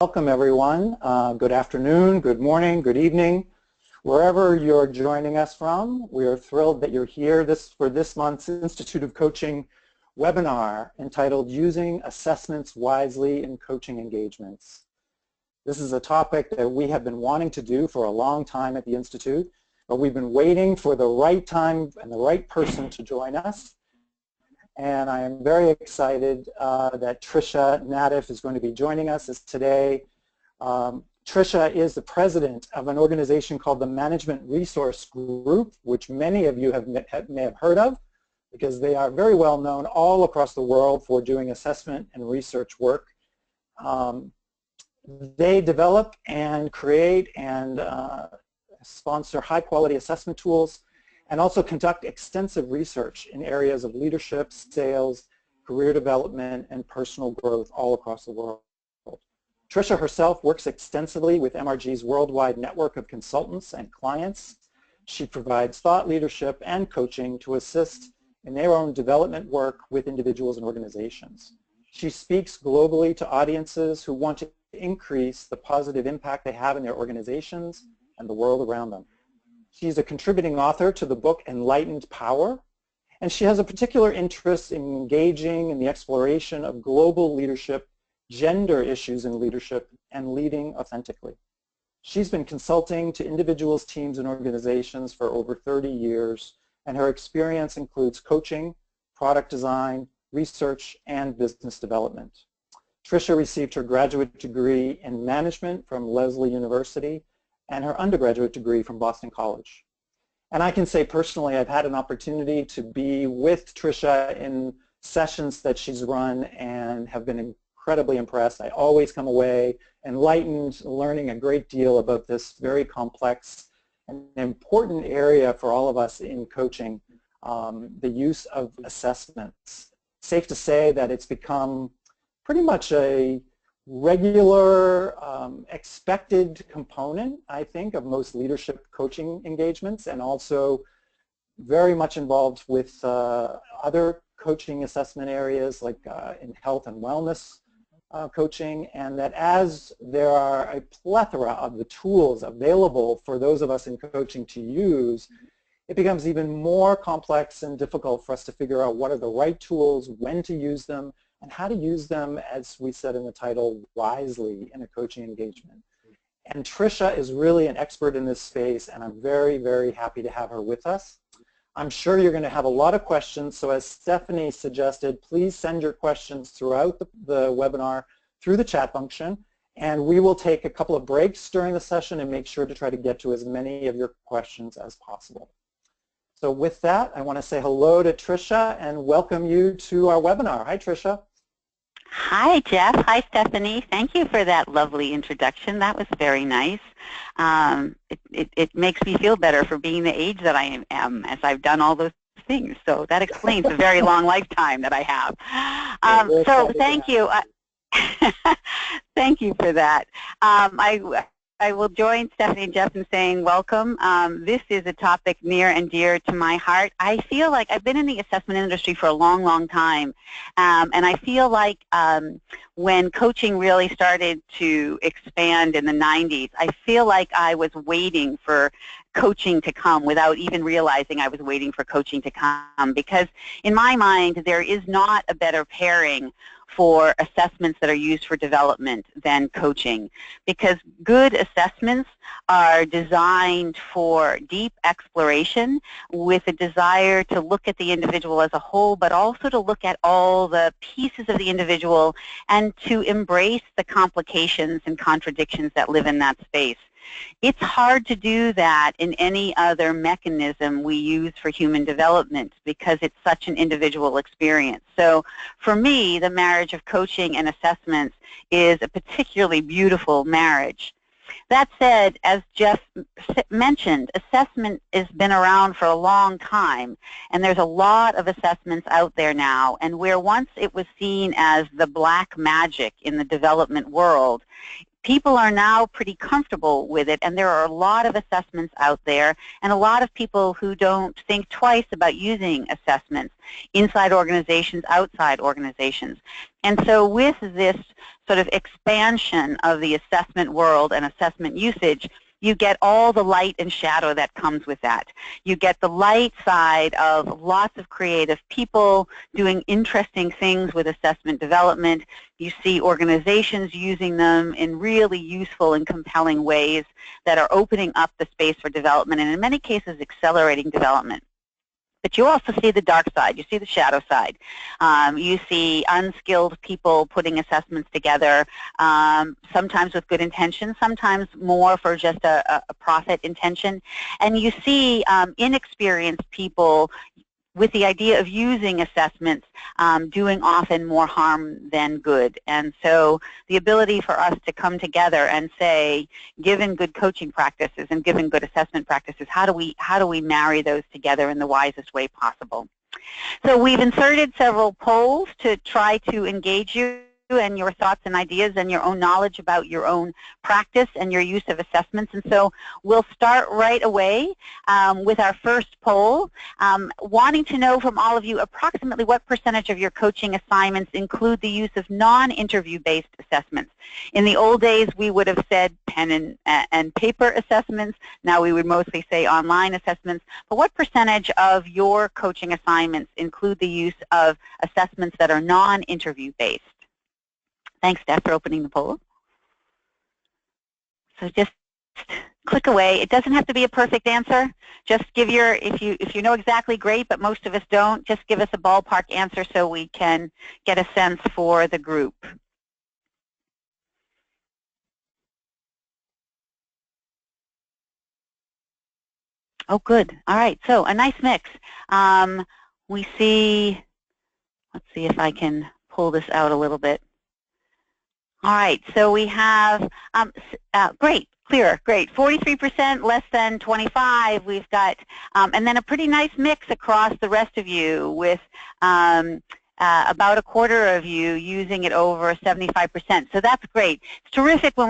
Welcome everyone. Good afternoon, good morning, good evening. Wherever you're joining us from, we are thrilled that you're here for this month's Institute of Coaching webinar entitled Using Assessments Wisely in Coaching Engagements. This is a topic that we have been wanting to do for a long time at the Institute, but we've been waiting for the right time and the right person to join us. And I am very excited that Tricia Naddaff is going to be joining us today. Tricia is the president of an organization called the Management Resource Group, which many of you may have heard of, because they are very well known all across the world for doing assessment and research work. They develop and create and sponsor high-quality assessment tools and also conduct extensive research in areas of leadership, sales, career development, and personal growth all across the world. Tricia herself works extensively with MRG's worldwide network of consultants and clients. She provides thought leadership and coaching to assist in their own development work with individuals and organizations. She speaks globally to audiences who want to increase the positive impact they have in their organizations and the world around them. She's a contributing author to the book Enlightened Power, and she has a particular interest in engaging in the exploration of global leadership, gender issues in leadership, and leading authentically. She's been consulting to individuals, teams, and organizations for over 30 years, and her experience includes coaching, product design, research, and business development. Tricia received her graduate degree in management from Lesley University and her undergraduate degree from Boston College. And I can say personally I've had an opportunity to be with Tricia in sessions that she's run and have been incredibly impressed. I always come away enlightened, learning a great deal about this very complex and important area for all of us in coaching, the use of assessments. Safe to say that it's become pretty much a regular, expected component, I think, of most leadership coaching engagements, and also very much involved with other coaching assessment areas like in health and wellness coaching, and that as there are a plethora of the tools available for those of us in coaching to use, it becomes even more complex and difficult for us to figure out what are the right tools, when to use them, and how to use them, as we said in the title, wisely in a coaching engagement. And Tricia is really an expert in this space, and I'm very, very happy to have her with us. I'm sure you're going to have a lot of questions, so as Stephanie suggested, please send your questions throughout the webinar through the chat function, and we will take a couple of breaks during the session and make sure to try to get to as many of your questions as possible. So with that, I want to say hello to Tricia and welcome you to our webinar. Hi, Tricia. Hi, Jeff. Hi, Stephanie. Thank you for that lovely introduction. That was very nice. It makes me feel better for being the age that I am, as I've done all those things. So that explains a very long lifetime that I have. So thank you. Thank you for that. I will join Stephanie and Jeff in saying welcome. This is a topic near and dear to my heart. I feel like I've been in the assessment industry for a long, long time, and I feel like when coaching really started to expand in the 90s, I feel like I was waiting for coaching to come without even realizing I was waiting for coaching to come, because in my mind there is not a better pairing for assessments that are used for development than coaching, because good assessments are designed for deep exploration with a desire to look at the individual as a whole, but also to look at all the pieces of the individual and to embrace the complications and contradictions that live in that space. It's hard to do that in any other mechanism we use for human development because it's such an individual experience. So for me, the marriage of coaching and assessments is a particularly beautiful marriage. That said, as Jeff mentioned, assessment has been around for a long time, and there's a lot of assessments out there now, and where once it was seen as the black magic in the development world, people are now pretty comfortable with it, and there are a lot of assessments out there and a lot of people who don't think twice about using assessments inside organizations, outside organizations. And so with this sort of expansion of the assessment world and assessment usage, you get all the light and shadow that comes with that. You get the light side of lots of creative people doing interesting things with assessment development. You see organizations using them in really useful and compelling ways that are opening up the space for development and in many cases accelerating development. But you also see the dark side. You see the shadow side. You see unskilled people putting assessments together, sometimes with good intention, sometimes more for just a profit intention. And you see inexperienced people with the idea of using assessments doing often more harm than good. And so the ability for us to come together and say, given good coaching practices and given good assessment practices, how do we marry those together in the wisest way possible? So we've inserted several polls to try to engage you and your thoughts and ideas and your own knowledge about your own practice and your use of assessments. And so we'll start right away with our first poll, wanting to know from all of you approximately what percentage of your coaching assignments include the use of non-interview based assessments. In the old days, we would have said pen and paper assessments. Now we would mostly say online assessments. But what percentage of your coaching assignments include the use of assessments that are non-interview based? Thanks, Steph, for opening the poll. So just click away. It doesn't have to be a perfect answer. Just give your, if you know exactly, great, but most of us don't, just give us a ballpark answer so we can get a sense for the group. Oh, good. All right, so a nice mix. We see, let's see if I can pull this out a little bit. All right, so we have, great, clear, great. 43% less than 25. We've got, and then a pretty nice mix across the rest of you with about a quarter of you using it over 75%. So that's great. It's terrific when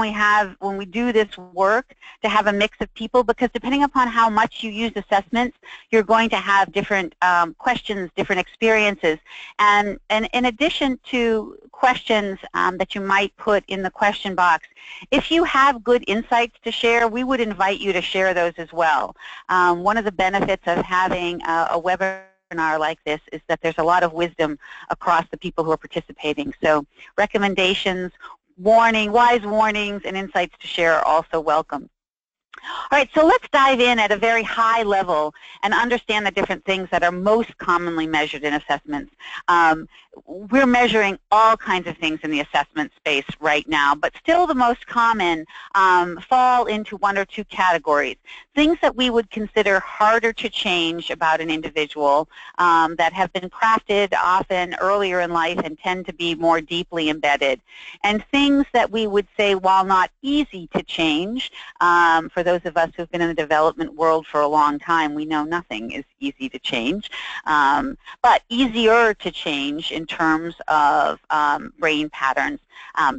we do this work to have a mix of people, because depending upon how much you use assessments, you're going to have different questions, different experiences. And in addition to questions that you might put in the question box, if you have good insights to share, we would invite you to share those as well. One of the benefits of having a webinar like this is that there's a lot of wisdom across the people who are participating. So recommendations, wise warnings, and insights to share are also welcome. All right, so let's dive in at a very high level and understand the different things that are most commonly measured in assessments. We're measuring all kinds of things in the assessment space right now, but still the most common fall into one or two categories. Things that we would consider harder to change about an individual, that have been crafted often earlier in life and tend to be more deeply embedded. And things that we would say, while not easy to change, for those of us who've been in the development world for a long time, we know nothing is easy to change, but easier to change in terms of brain patterns.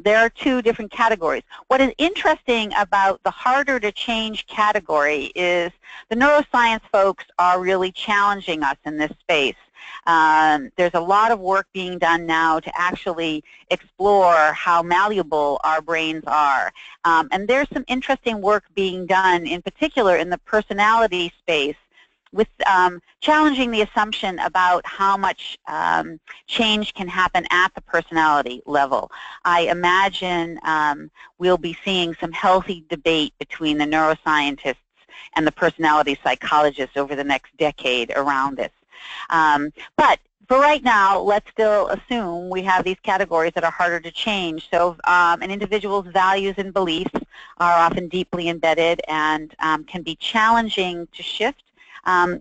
There are two different categories. What is interesting about the harder to change category is the neuroscience folks are really challenging us in this space. There's a lot of work being done now to actually explore how malleable our brains are. And there's some interesting work being done, in particular in the personality space, with challenging the assumption about how much change can happen at the personality level. I imagine we'll be seeing some healthy debate between the neuroscientists and the personality psychologists over the next decade around this. But for right now, let's still assume we have these categories that are harder to change. So an individual's values and beliefs are often deeply embedded and can be challenging to shift.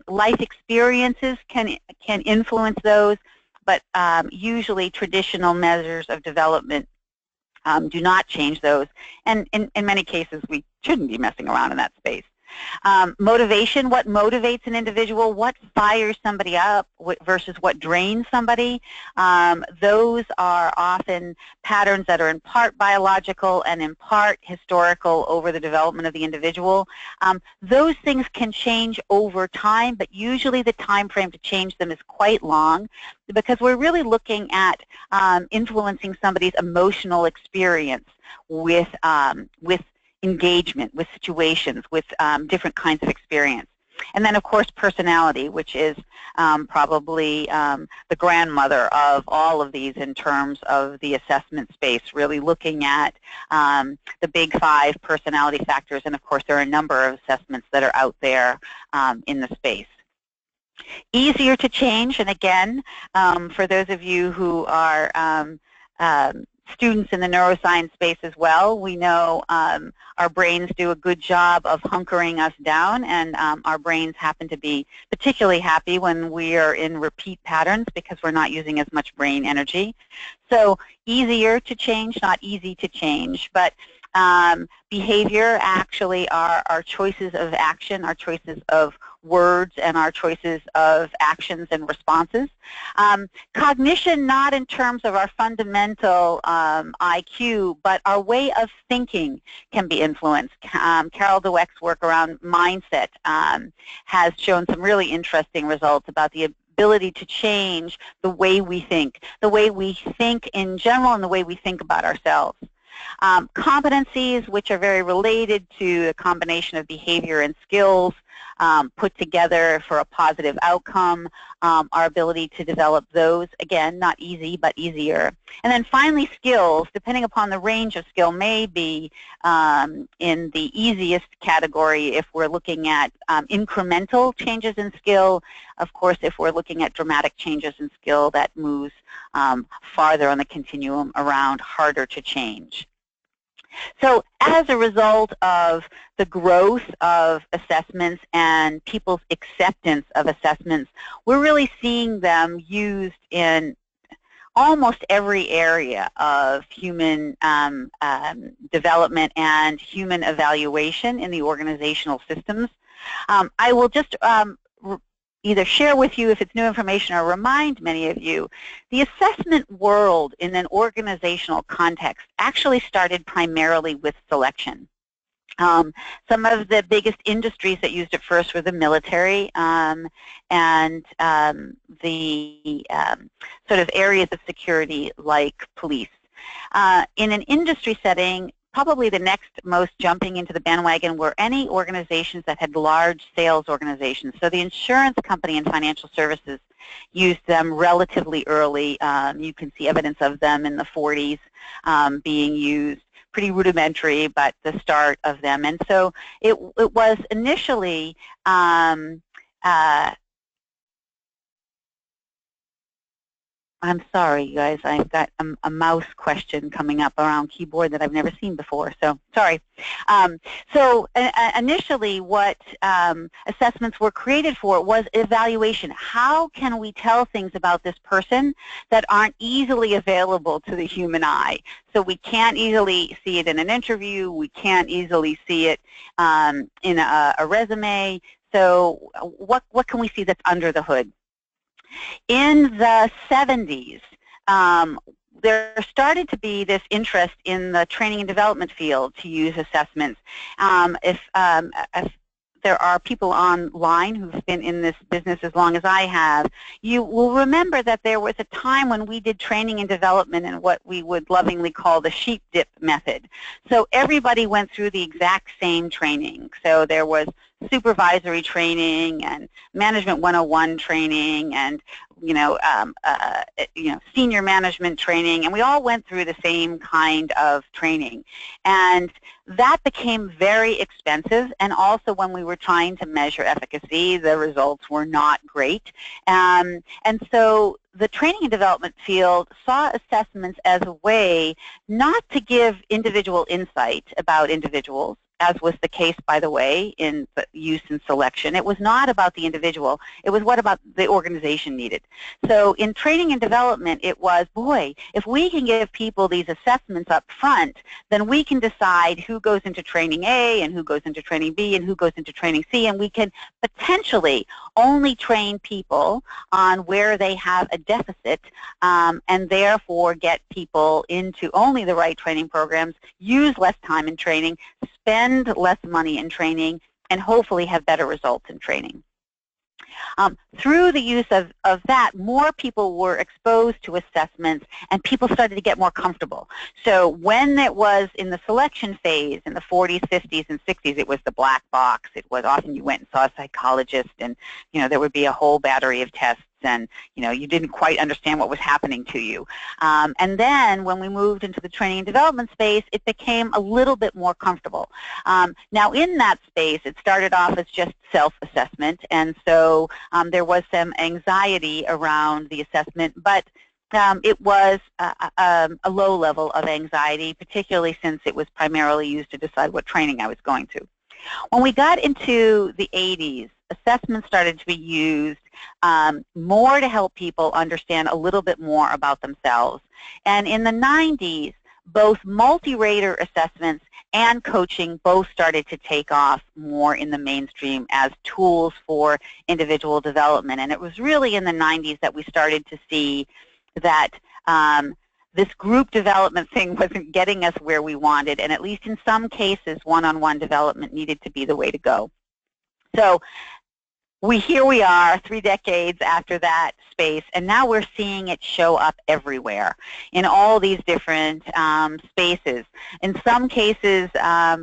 Life experiences can influence those, but usually traditional measures of development do not change those. And in many cases, we shouldn't be messing around in that space. Motivation, what motivates an individual, what fires somebody up versus what drains somebody. Those are often patterns that are in part biological and in part historical over the development of the individual. Those things can change over time, but usually the time frame to change them is quite long, because we're really looking at influencing somebody's emotional experience with engagement, with situations, with different kinds of experience. And then, of course, personality, which is probably the grandmother of all of these in terms of the assessment space, really looking at the big 5 personality factors. And, of course, there are a number of assessments that are out there in the space. Easier to change, and again, for those of you who are students in the neuroscience space as well, we know our brains do a good job of hunkering us down, and our brains happen to be particularly happy when we are in repeat patterns because we're not using as much brain energy. So easier to change, not easy to change, but behavior actually are our choices of action, our choices of words, and our choices of actions and responses. Cognition, not in terms of our fundamental IQ, but our way of thinking can be influenced. Carol Dweck's work around mindset has shown some really interesting results about the ability to change the way we think in general and the way we think about ourselves. Competencies, which are very related to a combination of behavior and skills put together for a positive outcome, our ability to develop those, again, not easy, but easier. And then finally, skills, depending upon the range of skill, may be in the easiest category if we're looking at incremental changes in skill. Of course, if we're looking at dramatic changes in skill, that moves farther on the continuum around harder to change. So as a result of the growth of assessments and people's acceptance of assessments, we're really seeing them used in almost every area of human development and human evaluation in the organizational systems. I will just either share with you if it's new information or remind many of you, the assessment world in an organizational context actually started primarily with selection. Some of the biggest industries that used it first were the military and the sort of areas of security like police. In an industry setting, probably the next most jumping into the bandwagon were any organizations that had large sales organizations. So the insurance company and financial services used them relatively early. You can see evidence of them in the 40s being used, pretty rudimentary, but the start of them. And so it was initially I'm sorry, you guys. I've got a mouse question coming up around keyboard that I've never seen before, so sorry. Initially what assessments were created for was evaluation. How can we tell things about this person that aren't easily available to the human eye? So we can't easily see it in an interview. We can't easily see it in a resume. So what can we see that's under the hood? In the 70s, there started to be this interest in the training and development field to use assessments. If there are people online who've been in this business as long as I have, you will remember that there was a time when we did training and development in what we would lovingly call the sheep dip method. So everybody went through the exact same training. So there was supervisory training and management 101 training and senior management training, and we all went through the same kind of training. And that became very expensive, and also when we were trying to measure efficacy, the results were not great. And so the training and development field saw assessments as a way not to give individual insight about individuals, as was the case, by the way, in the use and selection. It was not about the individual. It was what about the organization needed. So in training and development, it was, boy, if we can give people these assessments up front, then we can decide who goes into training A and who goes into training B and who goes into training C, and we can potentially only train people on where they have a deficit, and therefore get people into only the right training programs, use less time in training, spend less money in training, and hopefully have better results in training. Through the use of that, more people were exposed to assessments and people started to get more comfortable. So when it was in the selection phase in the 40s, 50s, and 60s, it was the black box. It was often you went and saw a psychologist and, there would be a whole battery of tests and, you didn't quite understand what was happening to you. And then when we moved into the training and development space, it became a little bit more comfortable. Now in that space, it started off as just self-assessment, and so there was some anxiety around the assessment, but it was a low level of anxiety, particularly since it was primarily used to decide what training I was going to. When we got into the 80s, assessments started to be used more to help people understand a little bit more about themselves. And in the 90s, both multi-rater assessments and coaching both started to take off more in the mainstream as tools for individual development. And it was really in the 90s that we started to see that this group development thing wasn't getting us where we wanted, and at least in some cases, one-on-one development needed to be the way to go. So here we are 3 decades after that space, and now we're seeing it show up everywhere in all these different spaces. In some cases,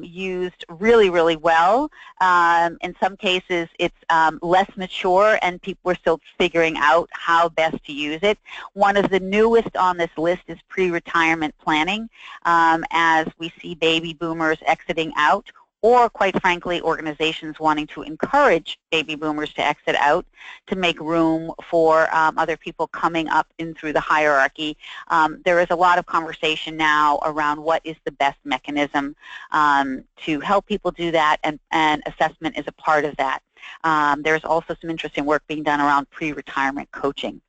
used really, really well. In some cases, it's less mature, and people are still figuring out how best to use it. One of the newest on this list is pre-retirement planning, as we see baby boomers exiting out, or quite frankly, organizations wanting to encourage baby boomers to exit out to make room for other people coming up in through the hierarchy. There is a lot of conversation now around what is the best mechanism to help people do that, and assessment is a part of that. There's also some interesting work being done around pre-retirement coaching.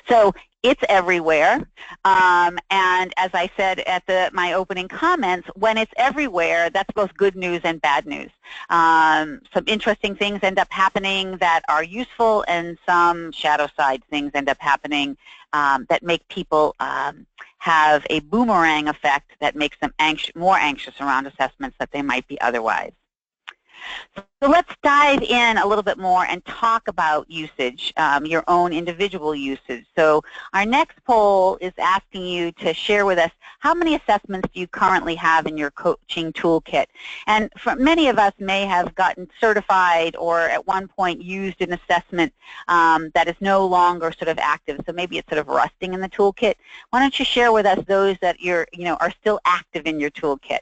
So it's everywhere, and as I said at my opening comments, when it's everywhere, that's both good news and bad news. Some interesting things end up happening that are useful, and some shadow side things end up happening that make people have a boomerang effect that makes them more anxious around assessments that they might be otherwise. So let's dive in a little bit more and talk about usage, your own individual usage. So our next poll is asking you to share with us how many assessments do you currently have in your coaching toolkit. And for many of us may have gotten certified or at one point used an assessment that is no longer sort of active. So maybe it's sort of rusting in the toolkit. Why don't you share with us those that are still active in your toolkit?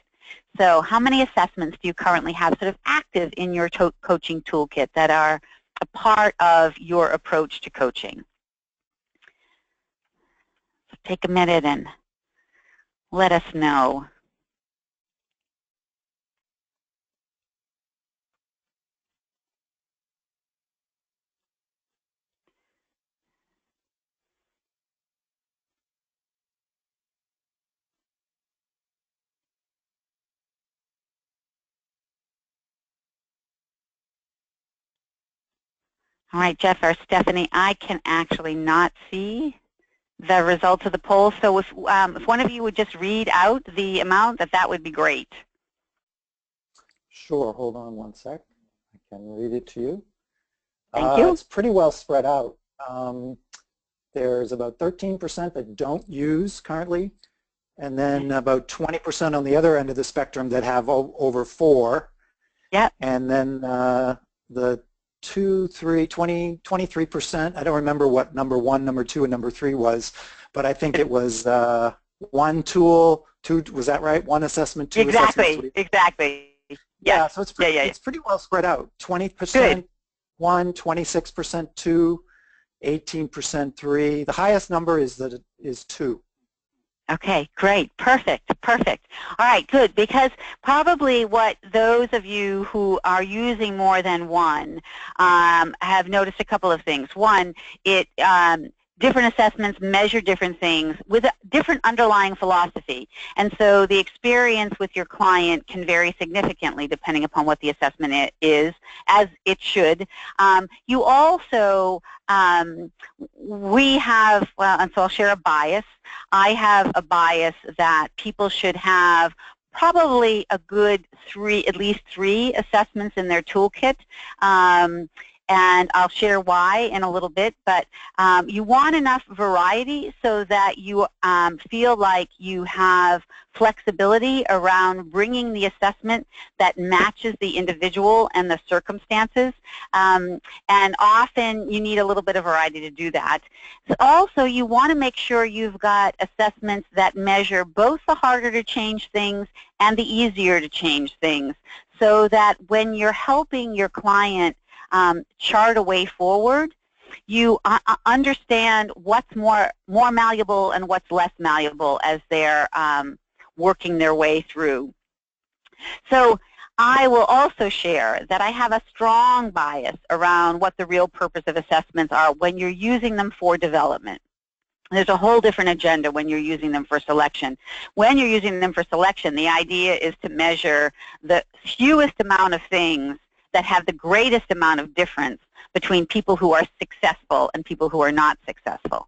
So how many assessments do you currently have sort of active in your coaching toolkit that are a part of your approach to coaching? So take a minute and let us know. All right, Jeff or Stephanie, I can actually not see the results of the poll, so if one of you would just read out the amount, that would be great. Sure, hold on one sec. I can read it to you. Thank you. It's pretty well spread out. There's about 13% that don't use currently, and then about 20% on the other end of the spectrum that have over 4. Yep. And then the 23%, I don't remember what number 1, number 2, and number 3 was, but I think it was 1 tool, 2, was that right? 1 assessment, 2 assessments. Exactly. Yeah, so it's pretty, it's pretty well spread out. 20% 1, 26% 2, 18% 3. The highest number is 2. Okay, great, perfect, perfect. All right, good, because probably what those of you who are using more than one have noticed a couple of things. One, different assessments measure different things with a different underlying philosophy. And so the experience with your client can vary significantly depending upon what the assessment is, as it should. You also, we have, well, and so I'll share a bias. I have a bias that people should have probably a good at least three assessments in their toolkit. And I'll share why in a little bit, but you want enough variety so that you feel like you have flexibility around bringing the assessment that matches the individual and the circumstances, and often you need a little bit of variety to do that. So also, you want to make sure you've got assessments that measure both the harder to change things and the easier to change things, so that when you're helping your client chart a way forward, you understand what's more malleable and what's less malleable as they're working their way through. So I will also share that I have a strong bias around what the real purpose of assessments are when you're using them for development. There's a whole different agenda when you're using them for selection. When you're using them for selection, the idea is to measure the fewest amount of things that have the greatest amount of difference between people who are successful and people who are not successful.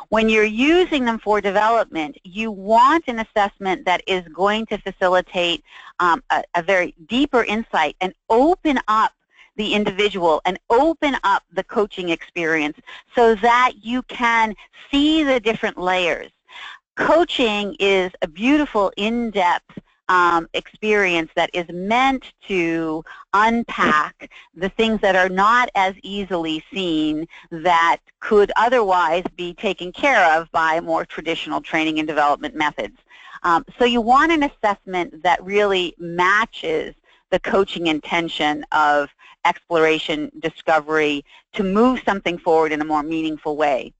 When you're using them for development, you want an assessment that is going to facilitate a very deeper insight and open up the individual and open up the coaching experience so that you can see the different layers. Coaching is a beautiful, in-depth experience that is meant to unpack the things that are not as easily seen that could otherwise be taken care of by more traditional training and development methods. So you want an assessment that really matches the coaching intention of exploration, discovery, to move something forward in a more meaningful way.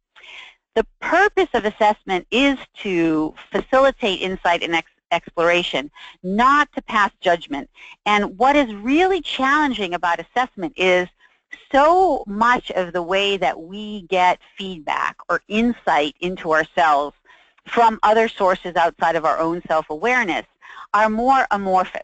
The purpose of assessment is to facilitate insight and exploration, not to pass judgment. And what is really challenging about assessment is so much of the way that we get feedback or insight into ourselves from other sources outside of our own self-awareness are more amorphous.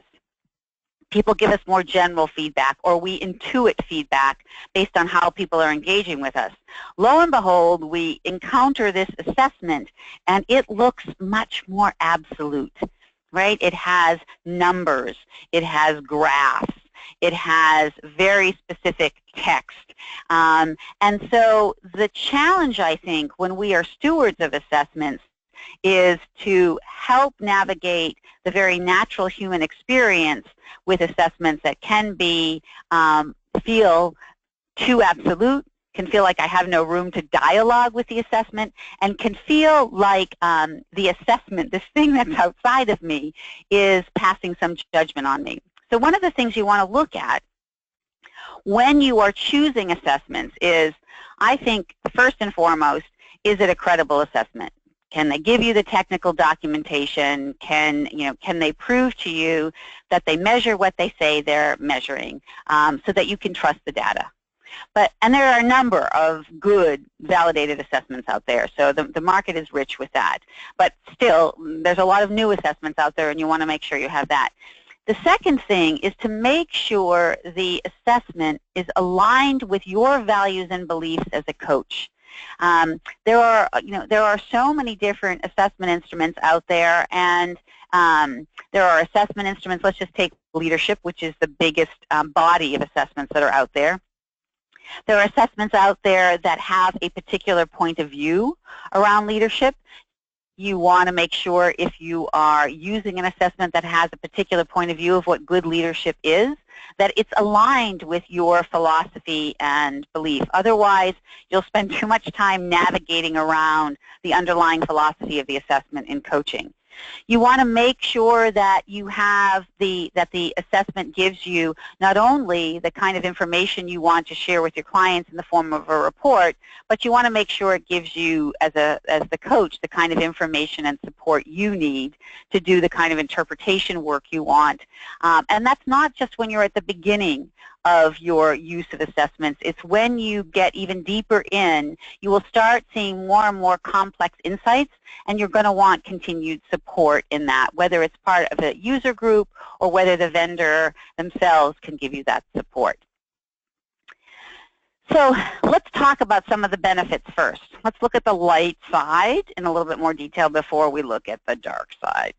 People give us more general feedback, or we intuit feedback based on how people are engaging with us. Lo and behold, we encounter this assessment, and it looks much more absolute, right? It has numbers, it has graphs, it has very specific text. And so the challenge, I think, when we are stewards of assessments is to help navigate the very natural human experience with assessments that can be, feel too absolute, can feel like I have no room to dialogue with the assessment, and can feel like the assessment, this thing that's outside of me, is passing some judgment on me. So one of the things you want to look at when you are choosing assessments is, I think, first and foremost, is it a credible assessment? Can they give you the technical documentation? Can they prove to you that they measure what they say they're measuring, so that you can trust the data? And there are a number of good validated assessments out there, so the market is rich with that. But still, there's a lot of new assessments out there, and you want to make sure you have that. The second thing is to make sure the assessment is aligned with your values and beliefs as a coach. There are so many different assessment instruments out there, and there are assessment instruments. Let's just take leadership, which is the biggest body of assessments that are out there. There are assessments out there that have a particular point of view around leadership. You want to make sure, if you are using an assessment that has a particular point of view of what good leadership is, that it's aligned with your philosophy and belief. Otherwise, you'll spend too much time navigating around the underlying philosophy of the assessment in coaching. You want to make sure that you have that the assessment gives you not only the kind of information you want to share with your clients in the form of a report, but you want to make sure it gives you, as the coach, the kind of information and support you need to do the kind of interpretation work you want. And that's not just when you're at the beginning of your use of assessments. It's when you get even deeper in, you will start seeing more and more complex insights, and you're going to want continued support in that, whether it's part of a user group or whether the vendor themselves can give you that support. So let's talk about some of the benefits first. Let's look at the light side in a little bit more detail before we look at the dark side.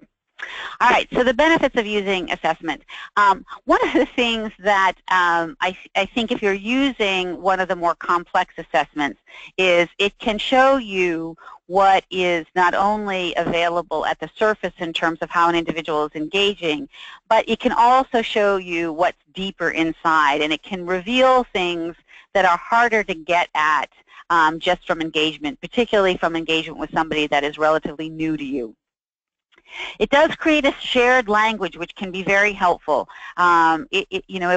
All right, so the benefits of using assessment. One of the things that I think if you're using one of the more complex assessments is it can show you what is not only available at the surface in terms of how an individual is engaging, but it can also show you what's deeper inside, and it can reveal things that are harder to get at just from engagement, particularly from engagement with somebody that is relatively new to you. It does create a shared language, which can be very helpful. You know,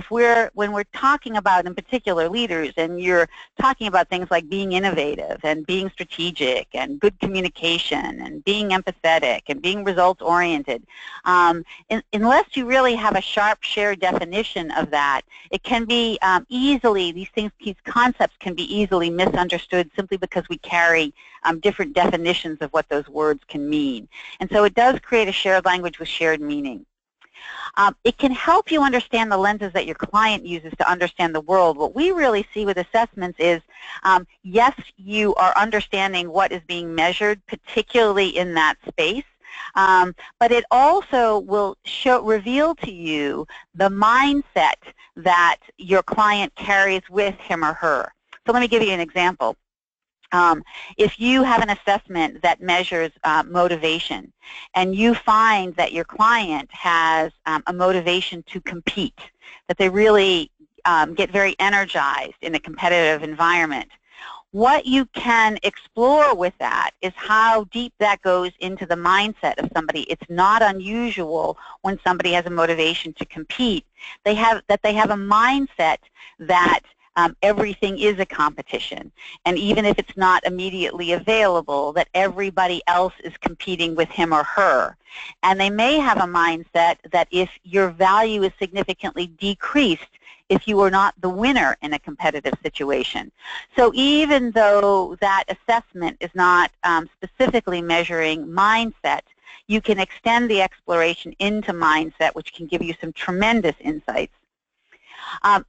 when we're talking about, in particular, leaders, and you're talking about things like being innovative and being strategic and good communication and being empathetic and being results-oriented, unless you really have a sharp shared definition of that, it can be easily, these concepts can be easily misunderstood simply because we carry different definitions of what those words can mean. And so it does create a shared language with shared meaning. It can help you understand the lenses that your client uses to understand the world. What we really see with assessments is, yes, you are understanding what is being measured, particularly in that space, but it also will reveal to you the mindset that your client carries with him or her. So let me give you an example. If you have an assessment that measures motivation, and you find that your client has a motivation to compete, that they really get very energized in a competitive environment, what you can explore with that is how deep that goes into the mindset of somebody. It's not unusual when somebody has a motivation to compete. They have a mindset that everything is a competition, and even if it's not immediately available, that everybody else is competing with him or her. And they may have a mindset that if your value is significantly decreased, if you are not the winner in a competitive situation. So even though that assessment is not specifically measuring mindset, you can extend the exploration into mindset, which can give you some tremendous insights.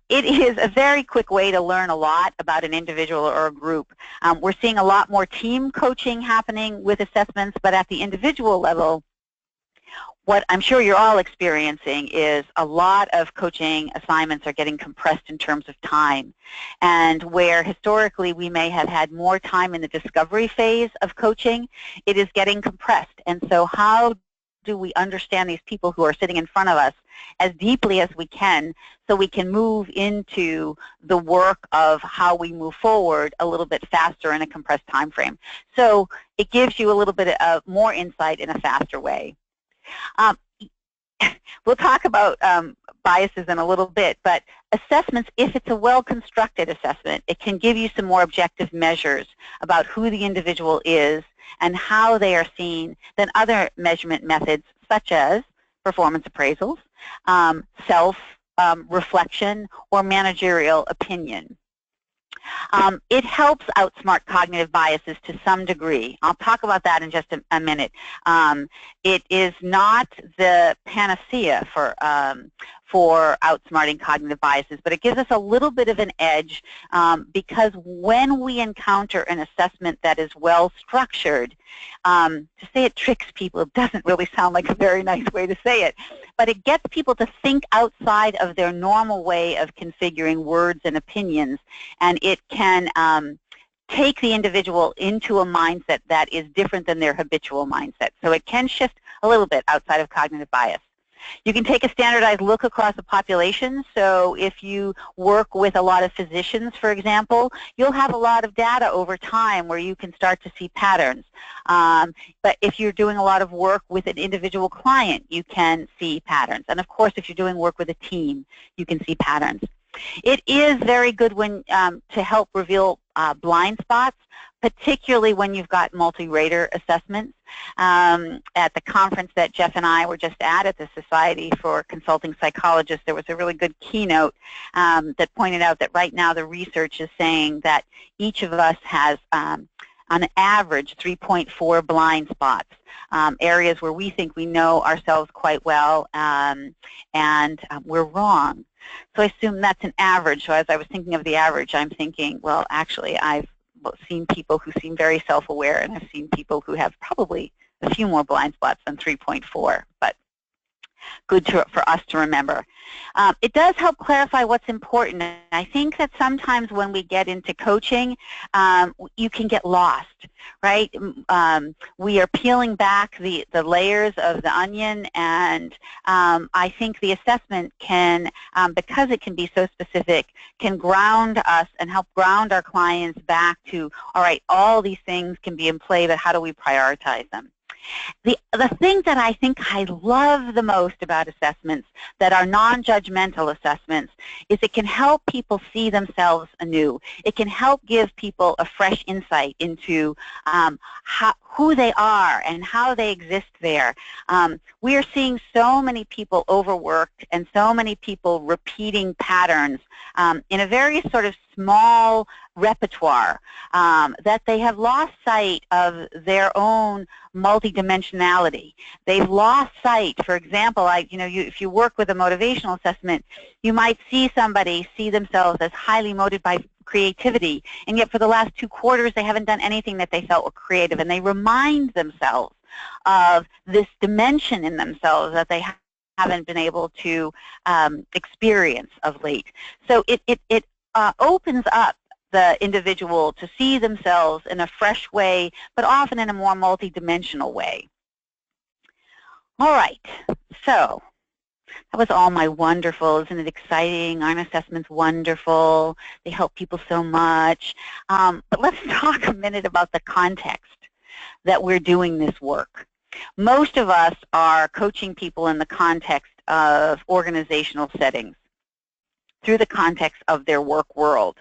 It is a very quick way to learn a lot about an individual or a group. We're seeing a lot more team coaching happening with assessments, but at the individual level, what I'm sure you're all experiencing is a lot of coaching assignments are getting compressed in terms of time. And where historically we may have had more time in the discovery phase of coaching, it is getting compressed. And so how do we understand these people who are sitting in front of us as deeply as we can, so we can move into the work of how we move forward a little bit faster in a compressed time frame. So it gives you a little bit of more insight in a faster way. We'll talk about biases in a little bit, but assessments, if it's a well-constructed assessment, it can give you some more objective measures about who the individual is and how they are seen than other measurement methods such as performance appraisals, self-reflection, or managerial opinion. It helps outsmart cognitive biases to some degree. I'll talk about that in just a minute. It is not the panacea for outsmarting cognitive biases, but it gives us a little bit of an edge because when we encounter an assessment that is well structured, to say it tricks people doesn't really sound like a very nice way to say it, but it gets people to think outside of their normal way of configuring words and opinions, and it can take the individual into a mindset that is different than their habitual mindset. So it can shift a little bit outside of cognitive bias. You can take a standardized look across the population. So if you work with a lot of physicians, for example, you'll have a lot of data over time where you can start to see patterns. But if you're doing a lot of work with an individual client, you can see patterns. And of course, if you're doing work with a team, you can see patterns. It is very good when to help reveal blind spots, particularly when you've got multi-rater assessments. At the conference that Jeff and I were just at the Society for Consulting Psychologists, there was a really good keynote that pointed out that right now the research is saying that each of us has on average 3.4 blind spots, areas where we think we know ourselves quite well and we're wrong. So I assume that's an average. So as I was thinking of the average, I'm thinking, well, actually, I've seen people who seem very self-aware, and I've seen people who have probably a few more blind spots than 3.4, but good for us to remember. It does help clarify what's important. And I think that sometimes when we get into coaching, you can get lost, right? We are peeling back the layers of the onion, and I think the assessment can, because it can be so specific, can ground us and help ground our clients back to, all right, all these things can be in play, but how do we prioritize them? The thing that I think I love the most about assessments that are non-judgmental assessments is it can help people see themselves anew. It can help give people a fresh insight into who they are and how they exist there. We are seeing so many people overworked and so many people repeating patterns in a very sort of small repertoire that they have lost sight of their own multidimensionality. They've lost sight. For example, if you work with a motivational assessment, you might see somebody see themselves as highly motivated by creativity, and yet for the last 2 quarters they haven't done anything that they felt were creative, and they remind themselves of this dimension in themselves that they haven't been able to experience of late. So it opens up the individual to see themselves in a fresh way, but often in a more multidimensional way. All right, so that was all my wonderful. Isn't it exciting? Aren't assessments wonderful? They help people so much. But let's talk a minute about the context that we're doing this work. Most of us are coaching people in the context of organizational settings, through the context of their work world.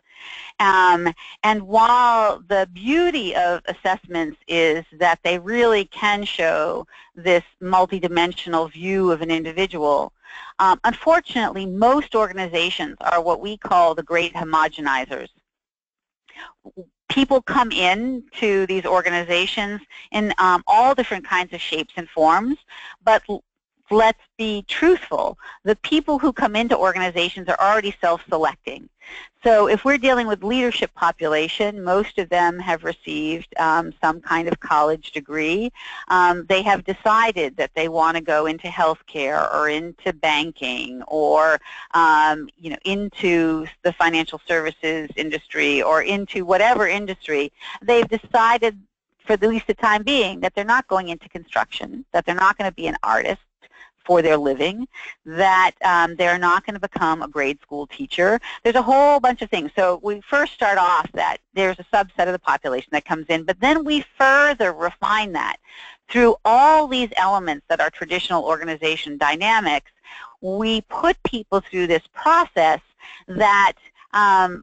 And while the beauty of assessments is that they really can show this multidimensional view of an individual, unfortunately, most organizations are what we call the great homogenizers. People come in to these organizations in all different kinds of shapes and forms, but let's be truthful. The people who come into organizations are already self-selecting. So if we're dealing with leadership population, most of them have received some kind of college degree. They have decided that they want to go into healthcare or into banking or into the financial services industry or into whatever industry. They've decided, for at least the time being, that they're not going into construction, that they're not going to be an artist for their living, that they're not going to become a grade school teacher. There's a whole bunch of things. So we first start off that there's a subset of the population that comes in, but then we further refine that through all these elements that are traditional organization dynamics. We put people through this process that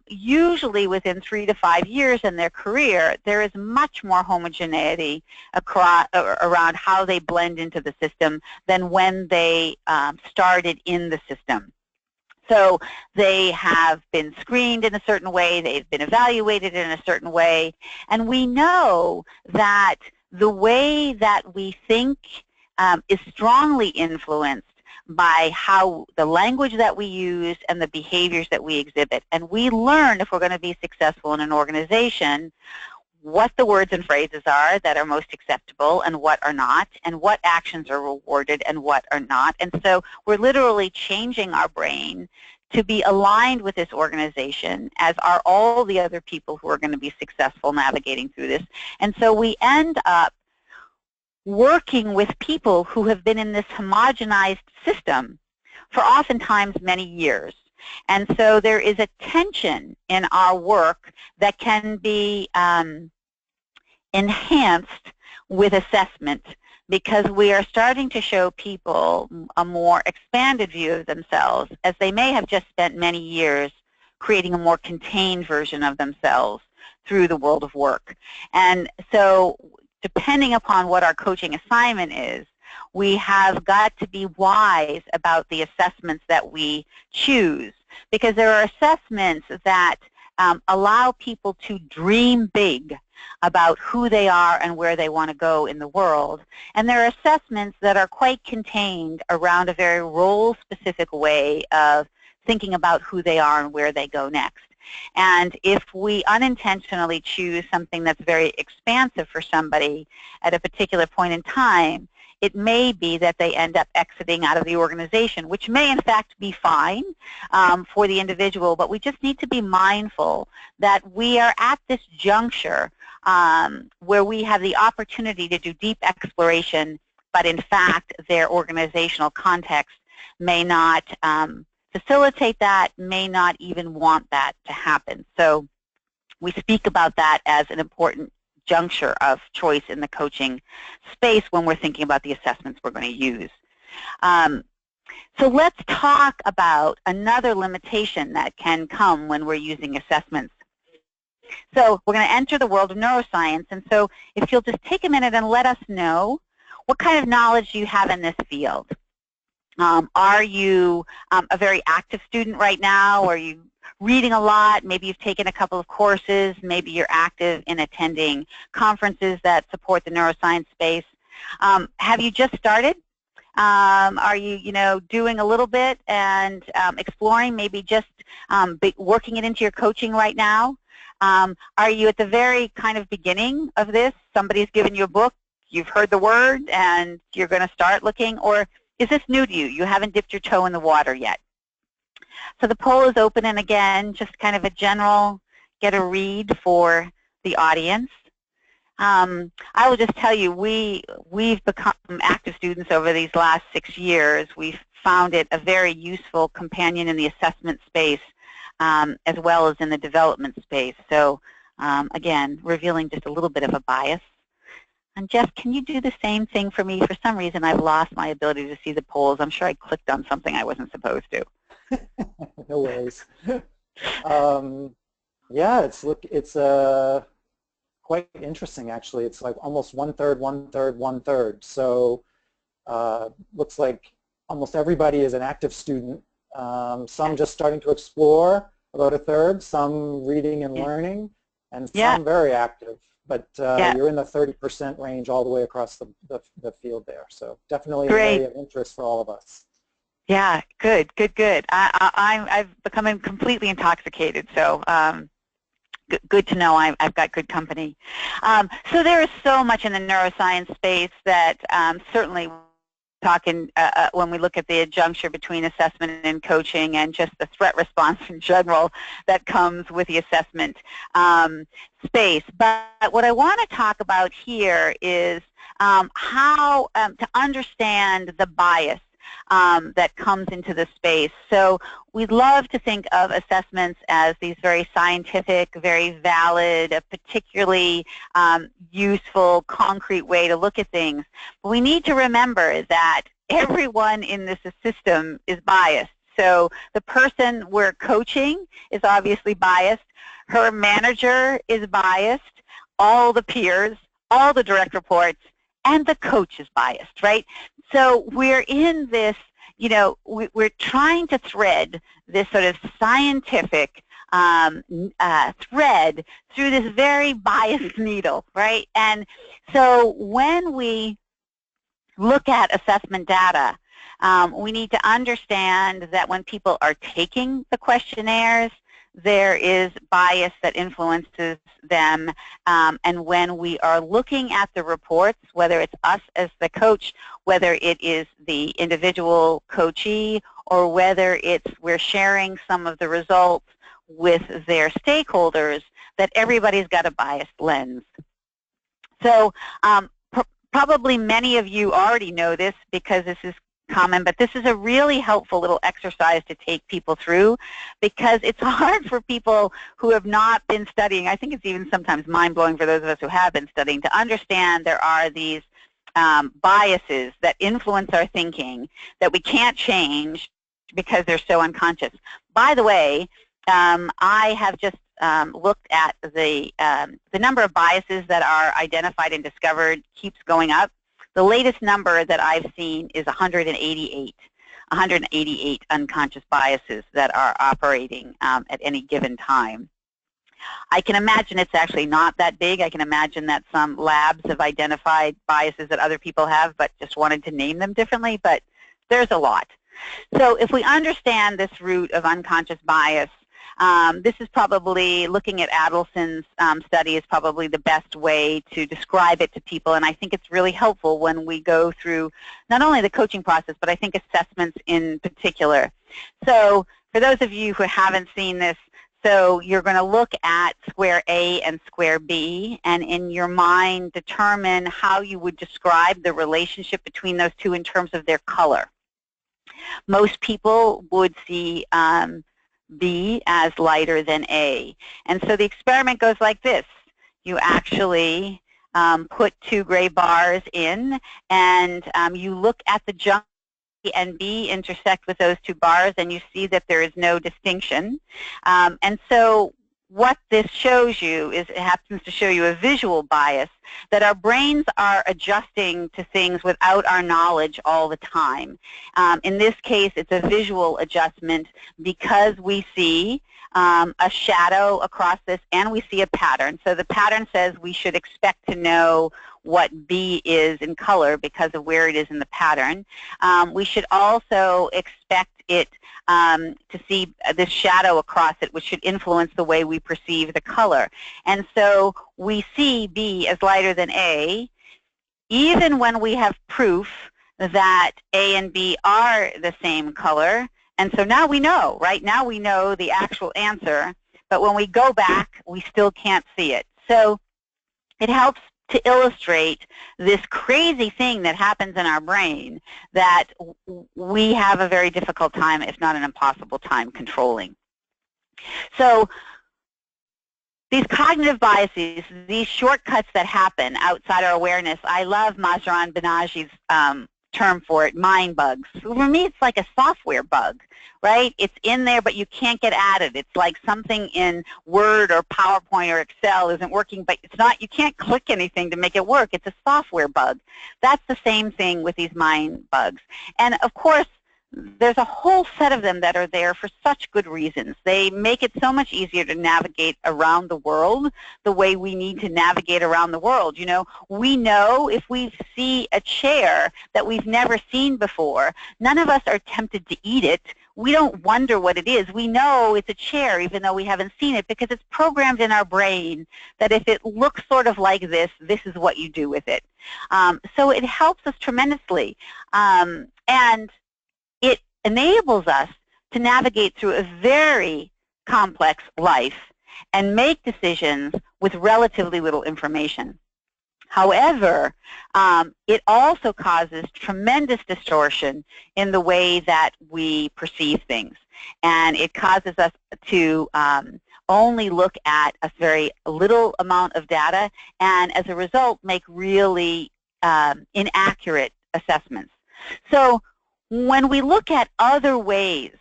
usually within 3 to 5 years in their career, there is much more homogeneity around how they blend into the system than when they started in the system. So they have been screened in a certain way, they've been evaluated in a certain way, and we know that the way that we think is strongly influenced by how the language that we use and the behaviors that we exhibit. And we learn, if we're going to be successful in an organization, what the words and phrases are that are most acceptable and what are not, and what actions are rewarded and what are not. And so we're literally changing our brain to be aligned with this organization, as are all the other people who are going to be successful navigating through this. And so we end up working with people who have been in this homogenized system for oftentimes many years. And so there is a tension in our work that can be enhanced with assessment, because we are starting to show people a more expanded view of themselves, as they may have just spent many years creating a more contained version of themselves through the world of work. And so depending upon what our coaching assignment is, we have got to be wise about the assessments that we choose, because there are assessments that allow people to dream big about who they are and where they want to go in the world. And there are assessments that are quite contained around a very role-specific way of thinking about who they are and where they go next. And if we unintentionally choose something that's very expansive for somebody at a particular point in time, it may be that they end up exiting out of the organization, which may in fact be fine for the individual, but we just need to be mindful that we are at this juncture where we have the opportunity to do deep exploration, but in fact their organizational context may not facilitate that, may not even want that to happen. So we speak about that as an important juncture of choice in the coaching space when we're thinking about the assessments we're going to use. So let's talk about another limitation that can come when we're using assessments. So we're going to enter the world of neuroscience, and so if you'll just take a minute and let us know what kind of knowledge you have in this field. Are you a very active student right now? Are you reading a lot? Maybe you've taken a couple of courses. Maybe you're active in attending conferences that support the neuroscience space. Have you just started? Are you, doing a little bit and exploring, maybe just working it into your coaching right now? Are you at the very kind of beginning of this? Somebody's given you a book, you've heard the word, and you're going to start looking? Or is this new to you? You haven't dipped your toe in the water yet. So the poll is open, and again, just kind of a general get a read for the audience. I will just tell you, we've become active students over these last 6 years. We've found it a very useful companion in the assessment space as well as in the development space. So again, revealing just a little bit of a bias. And Jeff, can you do the same thing for me? For some reason, I've lost my ability to see the polls. I'm sure I clicked on something I wasn't supposed to. No worries. Yeah, it's quite interesting actually. It's like almost 1/3, 1/3, 1/3. So looks like almost everybody is an active student. Some just starting to explore, about 1/3. Some reading and learning, and some very active. But you're in the 30% range all the way across the field there. So definitely an area of interest for all of us. Yeah, good. I've become completely intoxicated, so good to know I've got good company. So there is so much in the neuroscience space that certainly talking when we look at the juncture between assessment and coaching and just the threat response in general that comes with the assessment space. But what I want to talk about here is how to understand the bias that comes into the space. So we love to think of assessments as these very scientific, very valid, a particularly useful, concrete way to look at things. But we need to remember that everyone in this system is biased. So the person we're coaching is obviously biased. Her manager is biased. All the peers, all the direct reports, and the coach is biased, right? So we're in this, we're trying to thread this sort of scientific thread through this very biased needle, right? And so when we look at assessment data, we need to understand that when people are taking the questionnaires, there is bias that influences them, and when we are looking at the reports, whether it's us as the coach, whether it is the individual coachee, or whether we're sharing some of the results with their stakeholders, that everybody's got a biased lens. So Probably many of you already know this because this is common, but this is a really helpful little exercise to take people through, because it's hard for people who have not been studying. I think it's even sometimes mind-blowing for those of us who have been studying to understand there are these biases that influence our thinking that we can't change because they're so unconscious. By the way, I have just looked at the number of biases that are identified and discovered keeps going up. The latest number that I've seen is 188 unconscious biases that are operating at any given time. I can imagine it's actually not that big. I can imagine that some labs have identified biases that other people have, but just wanted to name them differently, but there's a lot. So if we understand this root of unconscious bias, this is probably, looking at Adelson's study is probably the best way to describe it to people, and I think it's really helpful when we go through not only the coaching process, but I think assessments in particular. So for those of you who haven't seen this, so you're going to look at square A and square B, and in your mind determine how you would describe the relationship between those two in terms of their color. Most people would see B as lighter than A. And so the experiment goes like this. You actually put two gray bars in, and you look at the junction A and B intersect with those two bars, and you see that there is no distinction. And so what this shows you is, it happens to show you a visual bias, that our brains are adjusting to things without our knowledge all the time. In this case, it's a visual adjustment because we see a shadow across this and we see a pattern. So the pattern says we should expect to know what B is in color because of where it is in the pattern. We should also expect it to see this shadow across it, which should influence the way we perceive the color. And so we see B as lighter than A, even when we have proof that A and B are the same color. And so now we know, right? Now we know the actual answer, but when we go back, we still can't see it. So it helps to illustrate this crazy thing that happens in our brain that we have a very difficult time, if not an impossible time, controlling. So these cognitive biases, these shortcuts that happen outside our awareness, I love Mahzarin Banaji's term for it, mind bugs. For me, it's like a software bug, right? It's in there, but you can't get at it. It's like something in Word or PowerPoint or Excel isn't working, but it's not, you can't click anything to make it work. It's a software bug. That's the same thing with these mind bugs. And of course, there's a whole set of them that are there for such good reasons. They make it so much easier to navigate around the world the way we need to navigate around the world. You know, we know if we see a chair that we've never seen before, none of us are tempted to eat it. We don't wonder what it is. We know it's a chair even though we haven't seen it, because it's programmed in our brain that if it looks sort of like this, this is what you do with it. So it helps us tremendously. And it enables us to navigate through a very complex life and make decisions with relatively little information. However, it also causes tremendous distortion in the way that we perceive things. And it causes us to only look at a very little amount of data, and as a result, make really inaccurate assessments. So when we look at other ways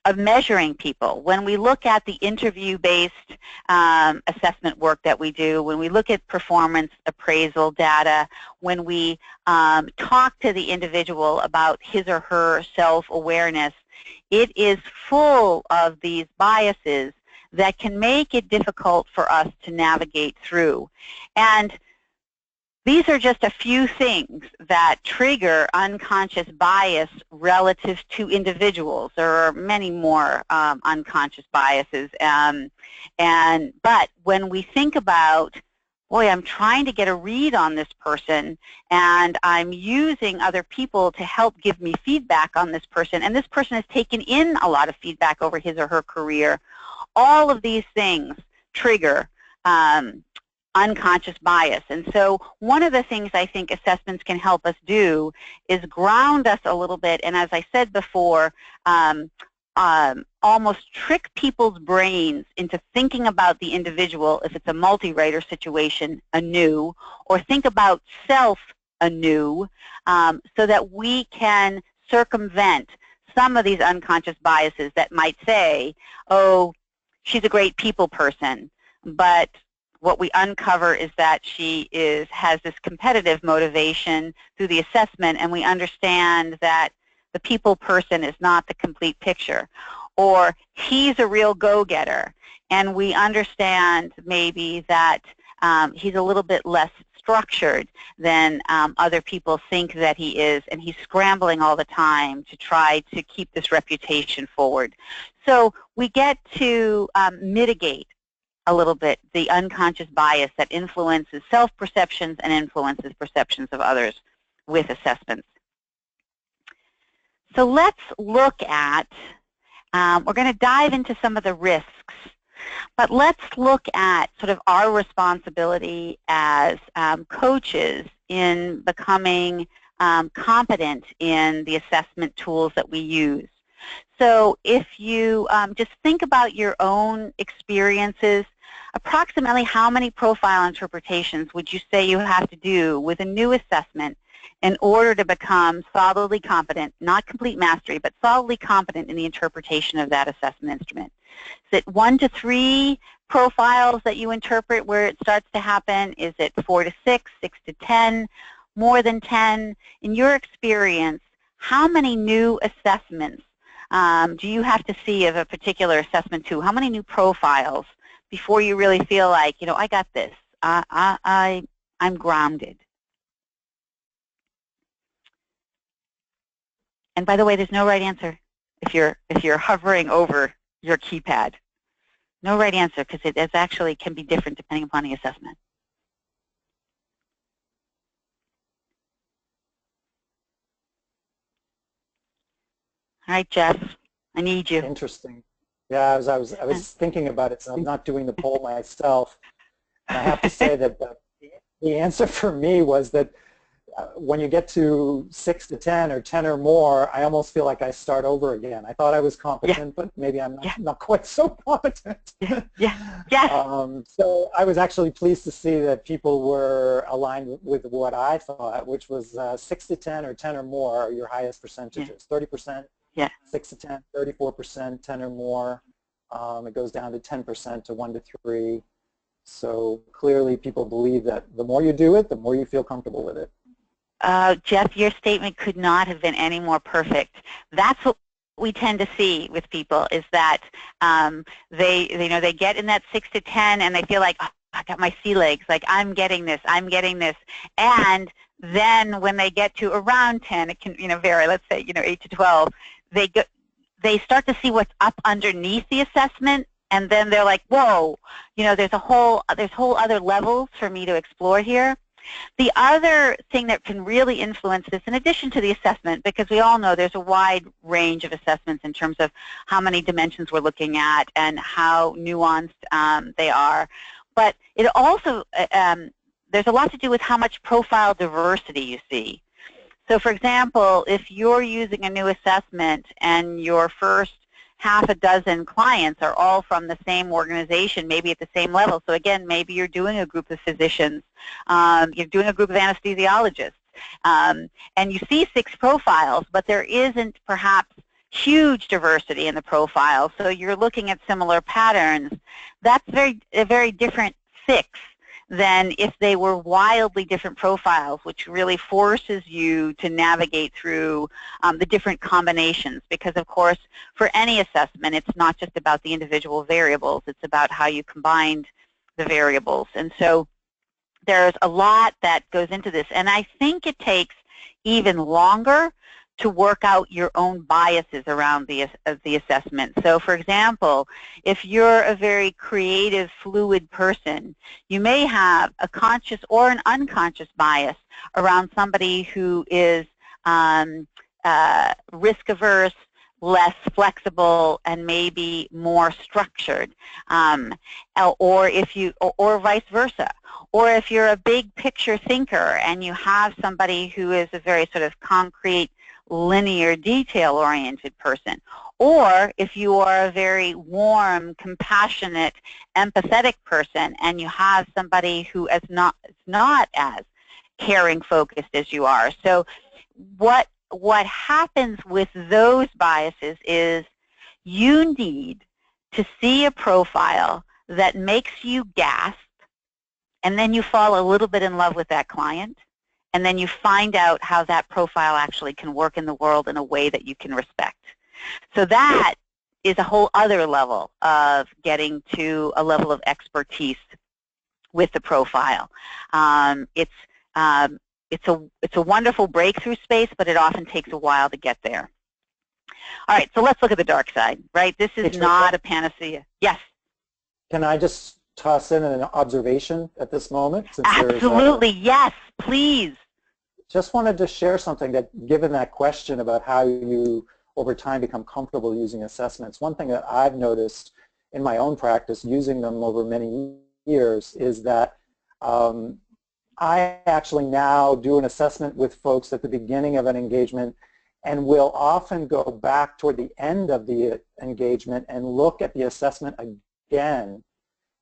of measuring people, when we look at the interview-based assessment work that we do, when we look at performance appraisal data, when we talk to the individual about his or her self-awareness, it is full of these biases that can make it difficult for us to navigate through. And these are just a few things that trigger unconscious bias relative to individuals. There are many more unconscious biases. But when we think about, boy, I'm trying to get a read on this person, and I'm using other people to help give me feedback on this person, and this person has taken in a lot of feedback over his or her career, all of these things trigger unconscious bias. And so one of the things I think assessments can help us do is ground us a little bit, and as I said before, almost trick people's brains into thinking about the individual, if it's a multi-rater situation, anew, or think about self anew, so that we can circumvent some of these unconscious biases that might say, oh, she's a great people person, but what we uncover is that she has this competitive motivation through the assessment, and we understand that the people person is not the complete picture. Or he's a real go-getter, and we understand maybe that he's a little bit less structured than other people think that he is, and he's scrambling all the time to try to keep this reputation forward. So we get to mitigate a little bit the unconscious bias that influences self-perceptions and influences perceptions of others with assessments. So let's look at, we're going to dive into some of the risks, but let's look at sort of our responsibility as coaches in becoming competent in the assessment tools that we use. So if you just think about your own experiences, approximately how many profile interpretations would you say you have to do with a new assessment in order to become solidly competent, not complete mastery, but solidly competent in the interpretation of that assessment instrument? Is it 1 to 3 profiles that you interpret where it starts to happen? Is it 4 to 6, 6 to 10, more than 10? In your experience, how many new assessments do you have to see of a particular assessment tool? How many new profiles before you really feel like, you know, I got this, I'm grounded? And by the way, there's no right answer if you're hovering over your keypad. No right answer, because it actually can be different depending upon the assessment. All right, Jeff, I need you. Interesting. Yeah, I was thinking about it, so I'm not doing the poll myself. And I have to say that the answer for me was that when you get to 6 to 10 or 10 or more, I almost feel like I start over again. I thought I was competent, but maybe I'm not quite so competent. So I was actually pleased to see that people were aligned with what I thought, which was 6 to 10 or 10 or more are your highest percentages. 30%, 6 to 10, 34%, 10 or more. It goes down to 10% to 1 to 3. So clearly people believe that the more you do it, the more you feel comfortable with it. Jeff, your statement could not have been any more perfect. That's what we tend to see with people, is that they get in that 6 to 10 and they feel like, oh, I got my sea legs, like I'm getting this, and then when they get to around 10, it can vary. Let's say 8 to 12, they start to see what's up underneath the assessment, and then they're like, whoa, there's whole other levels for me to explore here. The other thing that can really influence this, in addition to the assessment, because we all know there's a wide range of assessments in terms of how many dimensions we're looking at and how nuanced they are, but it also, there's a lot to do with how much profile diversity you see. So for example, if you're using a new assessment and your first half a dozen clients are all from the same organization, maybe at the same level. So again, maybe you're doing a group of physicians, you're doing a group of anesthesiologists, and you see 6 profiles, but there isn't perhaps huge diversity in the profile, so you're looking at similar patterns. That's a very different 6 than if they were wildly different profiles, which really forces you to navigate through the different combinations. Because, of course, for any assessment, it's not just about the individual variables. It's about how you combined the variables. And so there's a lot that goes into this. And I think it takes even longer to work out your own biases around the assessment. So for example, if you're a very creative, fluid person, you may have a conscious or an unconscious bias around somebody who is risk-averse, less flexible and maybe more structured, or if you, or vice versa. Or if you're a big picture thinker and you have somebody who is a very sort of concrete, linear, detail-oriented person. Or if you are a very warm, compassionate, empathetic person and you have somebody who is not as caring focused as you are. So what happens with those biases is you need to see a profile that makes you gasp, and then you fall a little bit in love with that client, and then you find out how that profile actually can work in the world in a way that you can respect. So that is a whole other level of getting to a level of expertise with the profile. It's a wonderful breakthrough space, but it often takes a while to get there. All right, so let's look at the dark side, right? This is not a panacea. Yes? Can I just toss in an observation at this moment? Absolutely, yes, please. Just wanted to share something that, given that question about how you, over time, become comfortable using assessments, one thing that I've noticed in my own practice, using them over many years, is that I actually now do an assessment with folks at the beginning of an engagement and will often go back toward the end of the engagement and look at the assessment again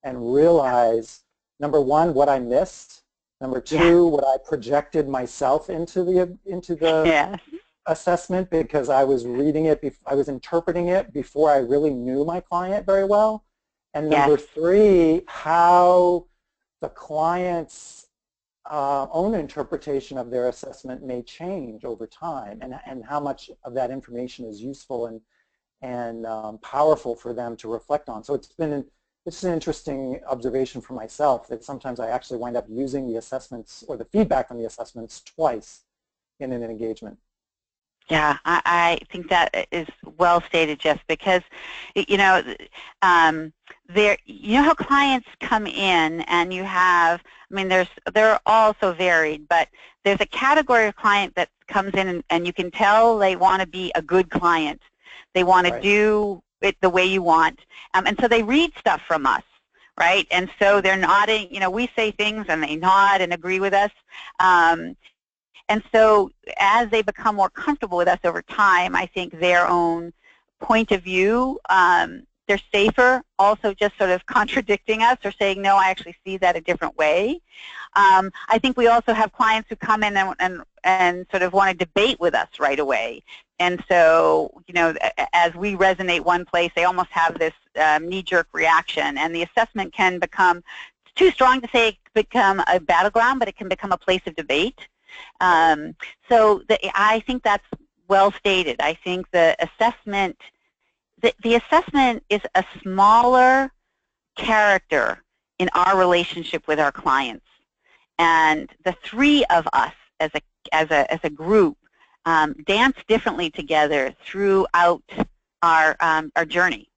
and realize, number one, what I missed, number two, what I projected myself into the assessment because I was reading it, I was interpreting it before I really knew my client very well, and number three, how the client's own interpretation of their assessment may change over time, and how much of that information is useful and powerful for them to reflect on. So it's an interesting observation for myself that sometimes I actually wind up using the assessments or the feedback from the assessments twice in an engagement. Yeah, I think that is well stated, Jeff, because, you know, you know how clients come in and you have, I mean, they're all so varied, but there's a category of client that comes in and you can tell they want to be a good client. They want to do it the way you want, and so they read stuff from us, right? And so they're nodding, you know, we say things and they nod and agree with us. And so as they become more comfortable with us over time, I think their own point of view, they're safer also just sort of contradicting us or saying, no, I actually see that a different way. I think we also have clients who come in and sort of want to debate with us right away. And so, you know, as we resonate one place, they almost have this knee-jerk reaction. And the assessment can become, it's too strong to say it become a battleground, but it can become a place of debate. So I think that's well stated. I think the assessment is a smaller character in our relationship with our clients, and the three of us as a group dance differently together throughout our journey.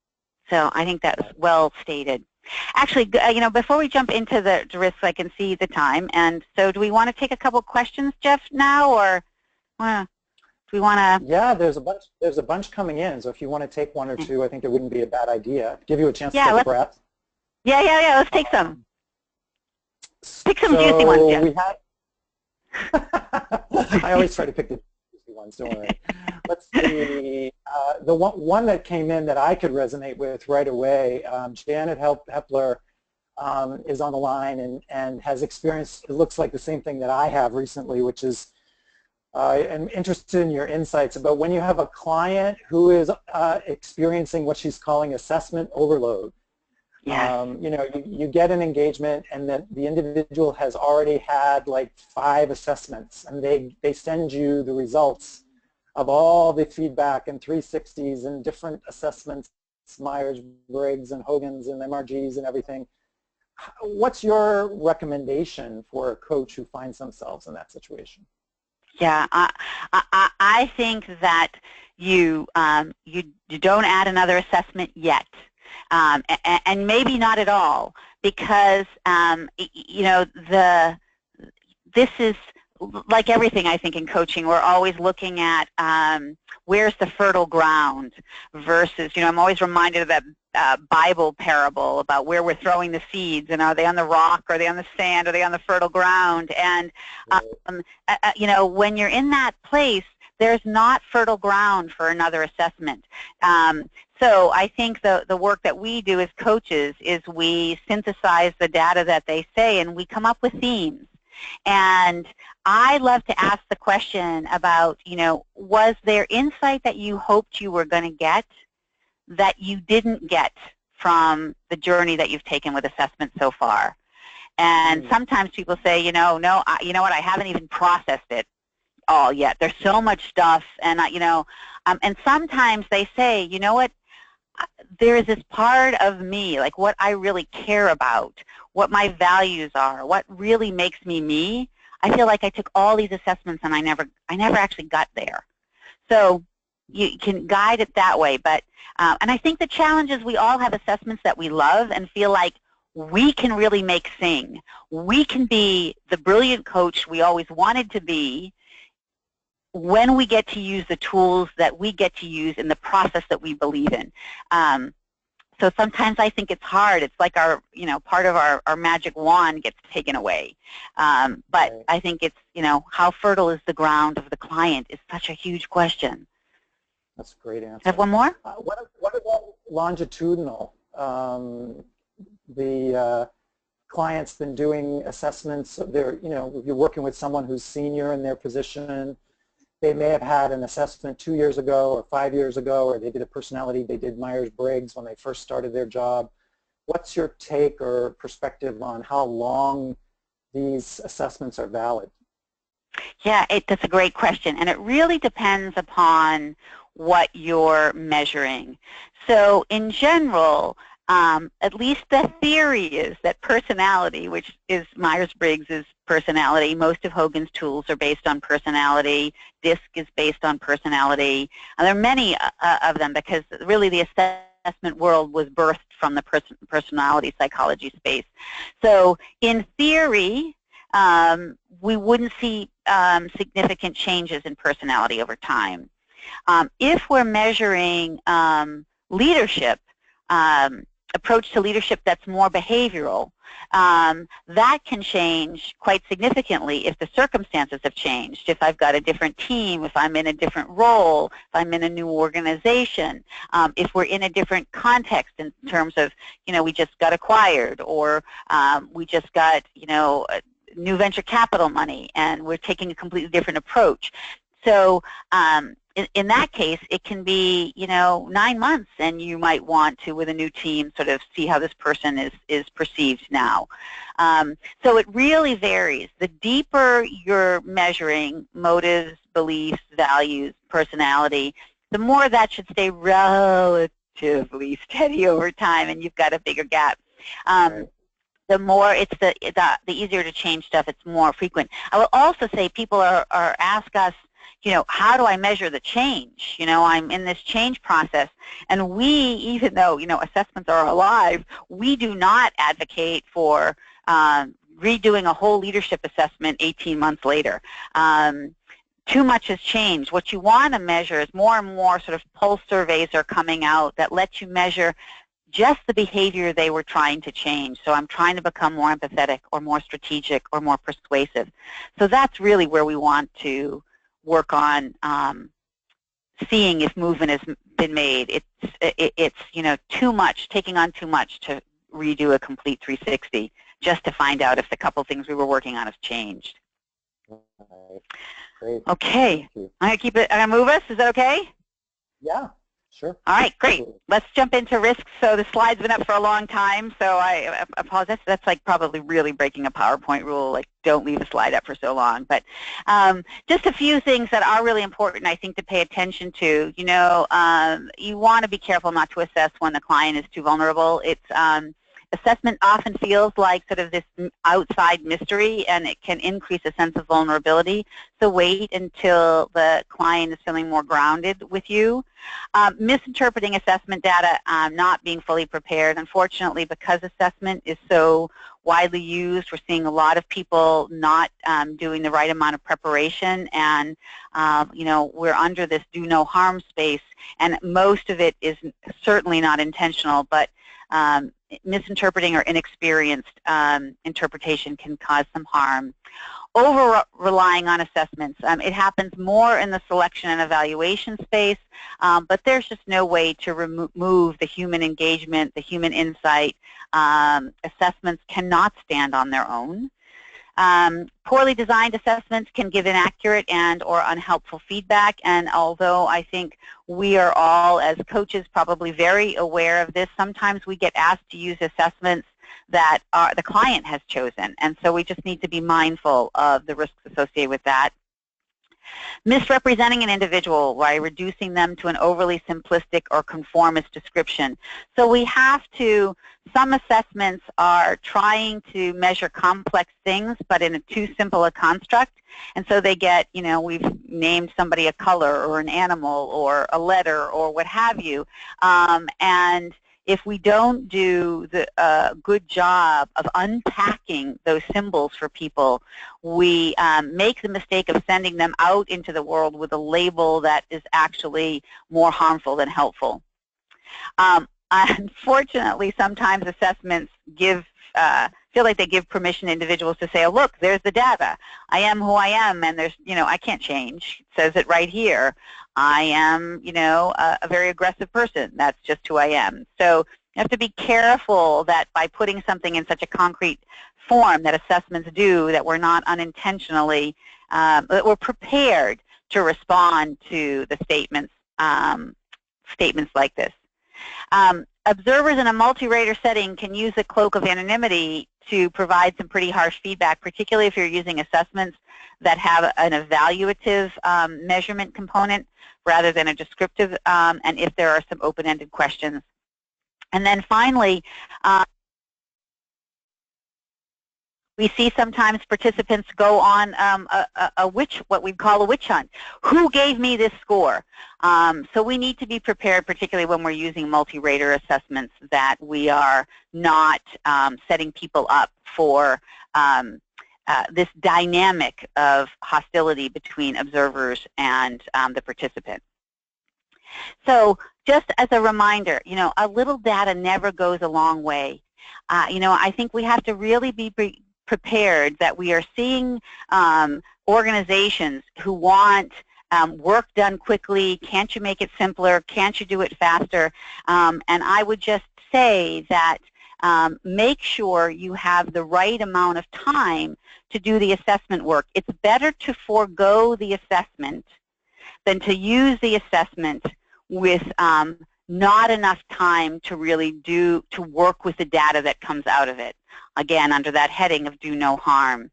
So I think that was well stated. Actually, you know, before we jump into the risks, I can see the time, and so do we want to take a couple questions, Jeff, now, or do we want to? Yeah, there's a bunch coming in, so if you want to take one or two, I think it wouldn't be a bad idea. Give you a chance to take a breath. Yeah, let's take some. Pick some juicy ones, Jeff. We have, I always try to pick the juicy ones, don't worry. Let's see. The one that came in that I could resonate with right away, Janet Hepler is on the line and has experienced, it looks like the same thing that I have recently, which is I'm interested in your insights about when you have a client who is experiencing what she's calling assessment overload. You know, you get an engagement and then the individual has already had like 5 assessments, and they send you the results of all the feedback and 360s and different assessments, Myers-Briggs and Hogan's and MRGs and everything. What's your recommendation for a coach who finds themselves in that situation? Yeah, I think that you don't add another assessment yet, and maybe not at all, because you know, this is like everything, I think, in coaching, we're always looking at where's the fertile ground versus, I'm always reminded of that Bible parable about where we're throwing the seeds, and are they on the rock, are they on the sand, are they on the fertile ground? And, when you're in that place, there's not fertile ground for another assessment. So I think the work that we do as coaches is we synthesize the data that they say, and we come up with themes. And I love to ask the question about, was there insight that you hoped you were going to get that you didn't get from the journey that you've taken with assessment so far? And sometimes people say, no, you know what, I haven't even processed it all yet. There's so much stuff, and and sometimes they say, you know what, there is this part of me, like what I really care about, what my values are, what really makes me me. I feel like I took all these assessments and I never actually got there. So you can guide it that way. But and I think the challenge is we all have assessments that we love and feel like we can really make sing. We can be the brilliant coach we always wanted to be when we get to use the tools that we get to use in the process that we believe in. So sometimes I think it's hard. It's like our, part of our magic wand gets taken away. But I think it's, how fertile is the ground of the client is such a huge question. That's a great answer. Have one more? What about longitudinal? The client's been doing assessments. They're, you're working with someone who's senior in their position. They may have had an assessment 2 years ago or 5 years ago, or they did a personality, they did Myers-Briggs when they first started their job. What's your take or perspective on how long these assessments are valid? Yeah, that's a great question, and it really depends upon what you're measuring. So in general, at least the theory is that personality, which is Myers-Briggs' personality, most of Hogan's tools are based on personality, DISC is based on personality, and there are many of them because really the assessment world was birthed from the personality psychology space. So in theory, we wouldn't see significant changes in personality over time. If we're measuring leadership, approach to leadership that's more behavioral, that can change quite significantly if the circumstances have changed. If I've got a different team, if I'm in a different role, if I'm in a new organization, if we're in a different context in terms of, we just got acquired, or we just got, new venture capital money and we're taking a completely different approach. So in that case, it can be, 9 months, and you might want to, with a new team, sort of see how this person is perceived now. So it really varies. The deeper you're measuring motives, beliefs, values, personality, the more that should stay relatively steady over time, and you've got a bigger gap. The more it's the easier to change stuff, it's more frequent. I will also say people are ask us, how do I measure the change? I'm in this change process. And we, even though, assessments are alive, we do not advocate for redoing a whole leadership assessment 18 months later. Too much has changed. What you want to measure is more and more sort of pulse surveys are coming out that let you measure just the behavior they were trying to change. So I'm trying to become more empathetic or more strategic or more persuasive. So that's really where we want to work on seeing if movement has been made. It's too much, taking on too much to redo a complete 360 just to find out if the couple things we were working on have changed. Great. Okay, I'm gonna move us. Is that okay? Yeah, sure. All right, great. Let's jump into risks. So the slide's been up for a long time, so I apologize. That's like probably really breaking a PowerPoint rule, like don't leave a slide up for so long. But just a few things that are really important, I think, to pay attention to. You want to be careful not to assess when the client is too vulnerable. Assessment often feels like sort of this outside mystery, and it can increase a sense of vulnerability. So wait until the client is feeling more grounded with you. Misinterpreting assessment data, not being fully prepared. Unfortunately, because assessment is so widely used. We're seeing a lot of people not doing the right amount of preparation, and you know, we're under this do no harm space, and most of it is certainly not intentional, but misinterpreting or inexperienced interpretation can cause some harm. Over-relying on assessments. It happens more in the selection and evaluation space, but there's just no way to remove the human engagement, the human insight. Assessments cannot stand on their own. Poorly designed assessments can give inaccurate and or unhelpful feedback, and although I think we are all as coaches probably very aware of this, sometimes we get asked to use assessments that the client has chosen, and so we just need to be mindful of the risks associated with that. Misrepresenting an individual by reducing them to an overly simplistic or conformist description. So we have to, some assessments are trying to measure complex things but in a too simple a construct, and so they get, you know, we've named somebody a color or an animal or a letter or what have you, and if we don't do the good job of unpacking those symbols for people, we make the mistake of sending them out into the world with a label that is actually more harmful than helpful. Unfortunately, sometimes assessments feel like they give permission to individuals to say, oh, look, there's the data. I am who I am, and there's, you know, I can't change. It says it right here. I am, you know, a very aggressive person. That's just who I am. So you have to be careful that by putting something in such a concrete form that assessments do, that we're not unintentionally, that we're prepared to respond to the statements like this. Observers in a multi-rater setting can use a cloak of anonymity to provide some pretty harsh feedback, particularly if you're using assessments that have an evaluative measurement component rather than a descriptive, and if there are some open-ended questions. And then finally, we see sometimes participants go on what we call a witch hunt. Who gave me this score? So we need to be prepared, particularly when we're using multi-rater assessments, that we are not setting people up for this dynamic of hostility between observers and the participant. So just as a reminder, you know, a little data never goes a long way. You know, I think we have to really be prepared that we are seeing organizations who want work done quickly. Can't you make it simpler? Can't you do it faster? And I would just say that make sure you have the right amount of time to do the assessment work. It's better to forego the assessment than to use the assessment with not enough time to really work with the data that comes out of it. Again, under that heading of do no harm.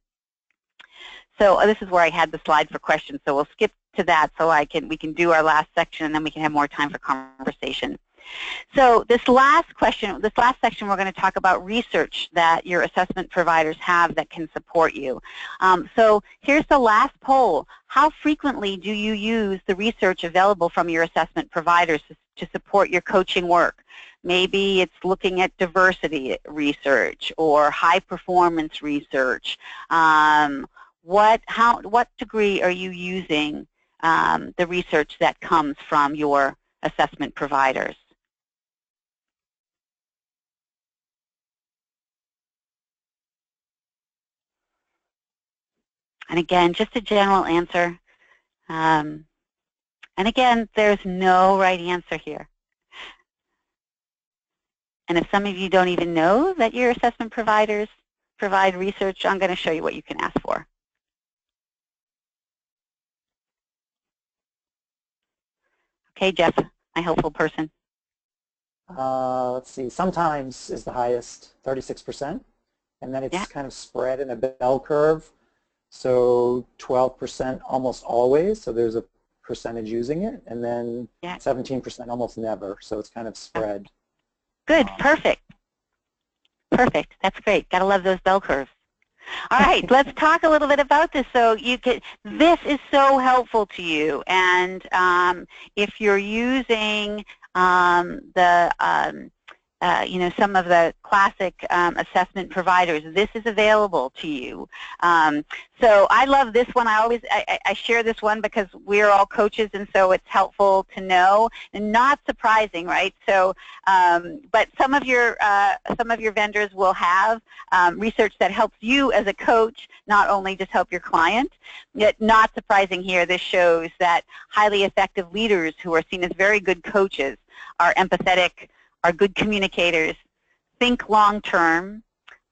So this is where I had the slide for questions, so we'll skip to that so we can do our last section, and then we can have more time for conversation. So this last section, we're going to talk about research that your assessment providers have that can support you. So here's the last poll. How frequently do you use the research available from your assessment providers to support your coaching work? Maybe it's looking at diversity research or high performance research. What degree are you using the research that comes from your assessment providers? And again, just a general answer. And again, there's no right answer here. And if some of you don't even know that your assessment providers provide research, I'm going to show you what you can ask for. Okay, Jeff, my helpful person. Let's see, sometimes is the highest, 36%, and then it's kind of spread in a bell curve. So 12% almost always, so there's a percentage using it, and then 17% almost never, so it's kind of spread. Good, perfect. Perfect, that's great. Gotta love those bell curves. All right, let's talk a little bit about this. So this is so helpful to you, and if you're using some of the classic assessment providers. This is available to you. So I love this one. I share this one because we're all coaches, and so it's helpful to know. And not surprising, right? So, but some of your vendors will have research that helps you as a coach, not only just help your client. Yet, not surprising here, this shows that highly effective leaders who are seen as very good coaches are empathetic, are good communicators, think long-term,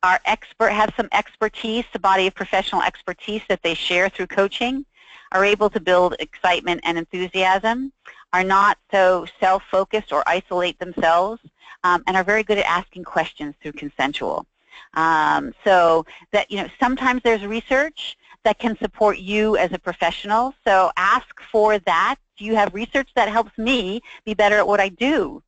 have some expertise, a body of professional expertise that they share through coaching, are able to build excitement and enthusiasm, are not so self-focused or isolate themselves, and are very good at asking questions through consensual. So that, sometimes there's research that can support you as a professional, so ask for that. Do you have research that helps me be better at what I do?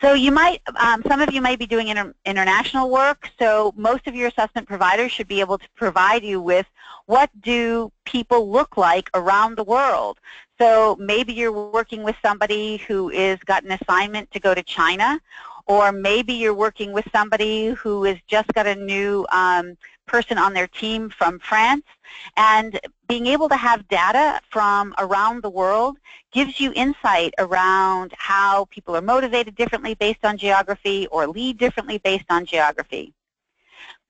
So you might, some of you may be doing international work, so most of your assessment providers should be able to provide you with what do people look like around the world. So maybe you're working with somebody who is got an assignment to go to China, or maybe you're working with somebody who has just got a new person on their team from France, and being able to have data from around the world gives you insight around how people are motivated differently based on geography or lead differently based on geography.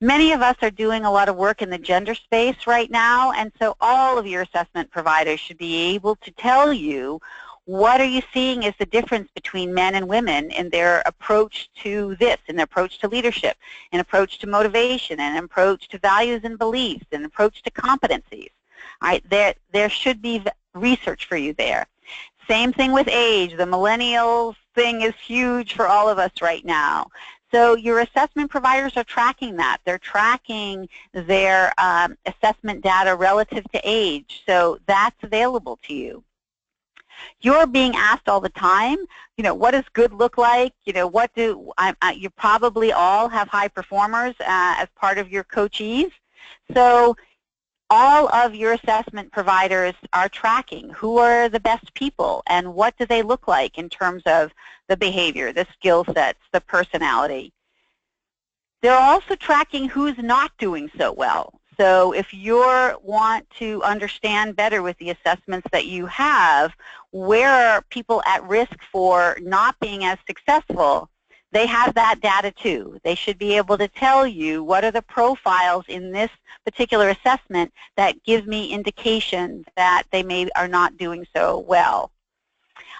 Many of us are doing a lot of work in the gender space right now, and so all of your assessment providers should be able to tell you what are you seeing is the difference between men and women in their approach to this, in their approach to leadership, an approach to motivation, an approach to values and beliefs, an approach to competencies. All right, there should be research for you there. Same thing with age. The millennial thing is huge for all of us right now. So your assessment providers are tracking that. They're tracking their assessment data relative to age. So that's available to you. You're being asked all the time, what does good look like? You probably all have high performers as part of your coachees. So all of your assessment providers are tracking who are the best people and what do they look like in terms of the behavior, the skill sets, the personality. They're also tracking who's not doing so well. So if you want to understand better with the assessments that you have, where are people at risk for not being as successful, they have that data too. They should be able to tell you what are the profiles in this particular assessment that give me indications that they are not doing so well.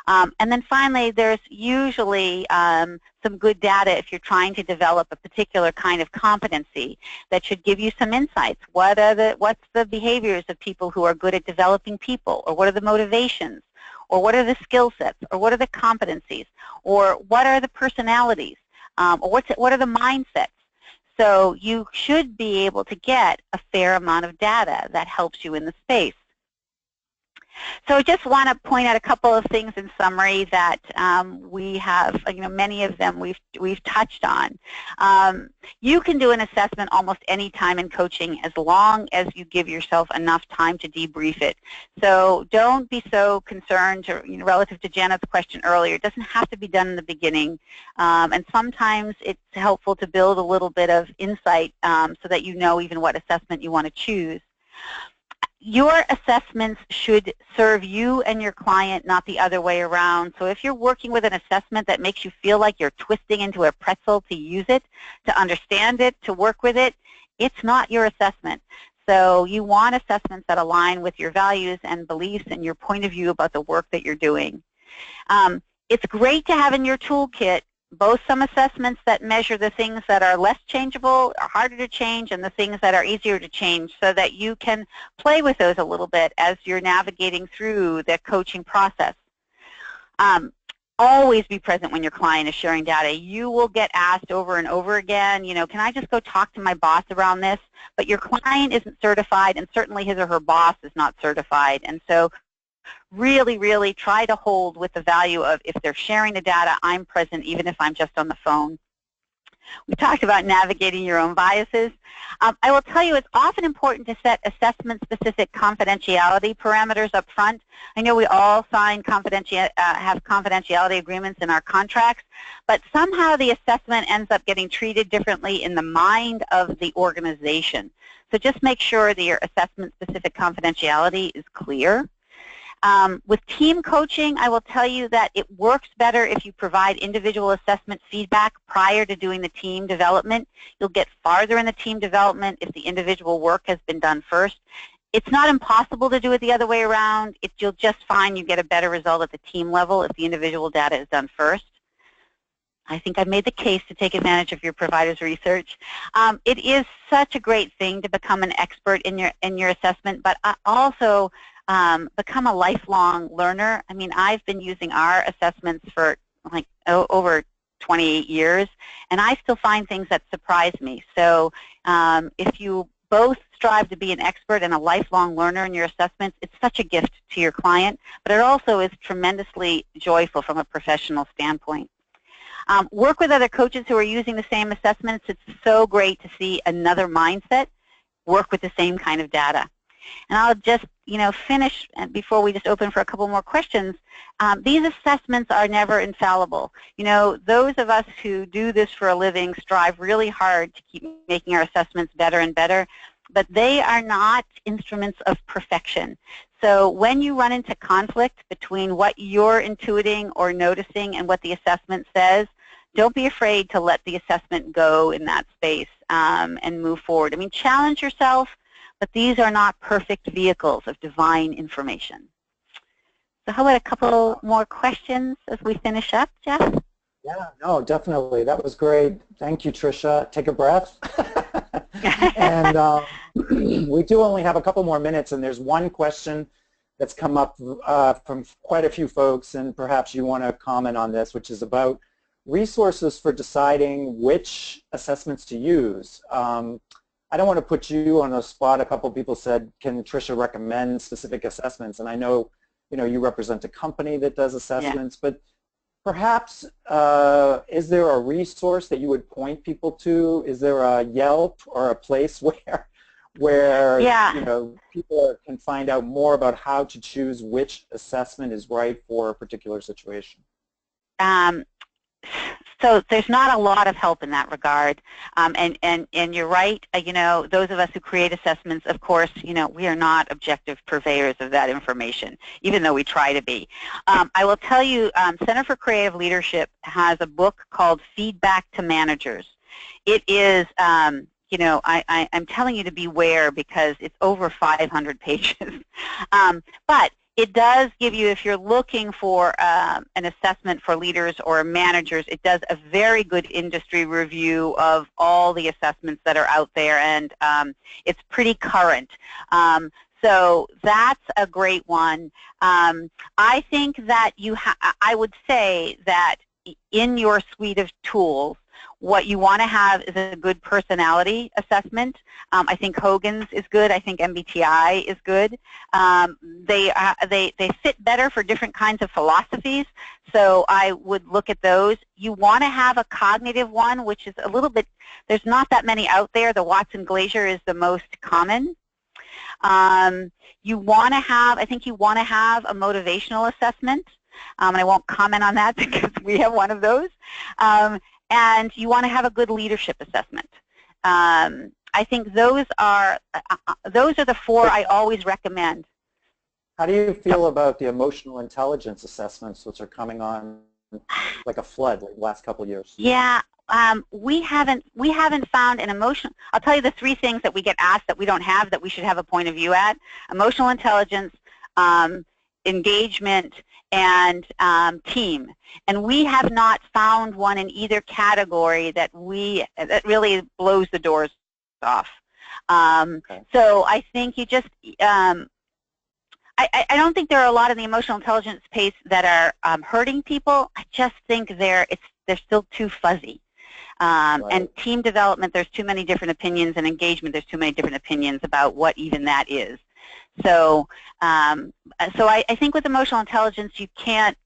And then finally, there's usually some good data if you're trying to develop a particular kind of competency that should give you some insights. What's the behaviors of people who are good at developing people, or what are the motivations, or what are the skill sets, or what are the competencies, or what are the personalities, or what are the mindsets. So you should be able to get a fair amount of data that helps you in the space. So I just want to point out a couple of things in summary that we have, many of them we've touched on. You can do an assessment almost any time in coaching as long as you give yourself enough time to debrief it. So don't be so concerned relative to Janet's question earlier. It doesn't have to be done in the beginning. And sometimes it's helpful to build a little bit of insight so that you know even what assessment you want to choose. Your assessments should serve you and your client, not the other way around. So if you're working with an assessment that makes you feel like you're twisting into a pretzel to use it, to understand it, to work with it, it's not your assessment. So you want assessments that align with your values and beliefs and your point of view about the work that you're doing. It's great to have in your toolkit both some assessments that measure the things that are less changeable, are harder to change, and the things that are easier to change, so that you can play with those a little bit as you're navigating through the coaching process. Always be present when your client is sharing data. You will get asked over and over again, can I just go talk to my boss around this? But your client isn't certified, and certainly his or her boss is not certified. And so really, really try to hold with the value of, if they're sharing the data, I'm present even if I'm just on the phone. We talked about navigating your own biases. I will tell you it's often important to set assessment-specific confidentiality parameters up front. I know we all sign have confidentiality agreements in our contracts, but somehow the assessment ends up getting treated differently in the mind of the organization. So just make sure that your assessment-specific confidentiality is clear. With team coaching, I will tell you that it works better if you provide individual assessment feedback prior to doing the team development. You'll get farther in the team development if the individual work has been done first. It's not impossible to do it the other way around. You'll just find you get a better result at the team level if the individual data is done first. I think I've made the case to take advantage of your provider's research. It is such a great thing to become an expert in your assessment, but also become a lifelong learner. I mean, I've been using our assessments for like over 28 years, and I still find things that surprise me. So if you both strive to be an expert and a lifelong learner in your assessments, it's such a gift to your client, but it also is tremendously joyful from a professional standpoint. Work with other coaches who are using the same assessments. It's so great to see another mindset work with the same kind of data. And I'll just, finish before we just open for a couple more questions. These assessments are never infallible. Those of us who do this for a living strive really hard to keep making our assessments better and better, but they are not instruments of perfection. So when you run into conflict between what you're intuiting or noticing and what the assessment says, don't be afraid to let the assessment go in that space and move forward. I mean, challenge yourself, but these are not perfect vehicles of divine information. So how about a couple more questions as we finish up, Jeff? Yeah, no, definitely. That was great. Thank you, Tricia. Take a breath. And we do only have a couple more minutes, and there's one question that's come up from quite a few folks, and perhaps you want to comment on this, which is about resources for deciding which assessments to use. I don't want to put you on a spot. A couple people said, can Tricia recommend specific assessments? And I know, you represent a company that does assessments, but perhaps is there a resource that you would point people to? Is there a Yelp or a place where people can find out more about how to choose which assessment is right for a particular situation? So there's not a lot of help in that regard, and you're right. Those of us who create assessments, of course, we are not objective purveyors of that information, even though we try to be. I will tell you, Center for Creative Leadership has a book called Feedback to Managers. It is, I'm telling you to beware because it's over 500 pages, but it does give you, if you're looking for an assessment for leaders or managers, it does a very good industry review of all the assessments that are out there, and it's pretty current. So that's a great one. I think that I would say that in your suite of tools, what you want to have is a good personality assessment. I think Hogan's is good. I think MBTI is good. They fit better for different kinds of philosophies, so I would look at those. You want to have a cognitive one, which is a little bit, there's not that many out there. The Watson-Glaser is the most common. You want to have, I think you want to have a motivational assessment, and I won't comment on that because we have one of those. And you want to have a good leadership assessment. I think those are the four I always recommend. How do you feel about the emotional intelligence assessments, which are coming on like a flood like the last couple of years? Yeah, we haven't found an emotional. I'll tell you the three things that we get asked that we don't have that we should have a point of view at: emotional intelligence, engagement, and team. And we have not found one in either category that really blows the doors off. Okay. So I think you just, I don't think there are a lot in the emotional intelligence space that are hurting people. I just think they're still too fuzzy. Right. And team development, there's too many different opinions, and engagement, there's too many different opinions about what even that is. So, I think with emotional intelligence, you can't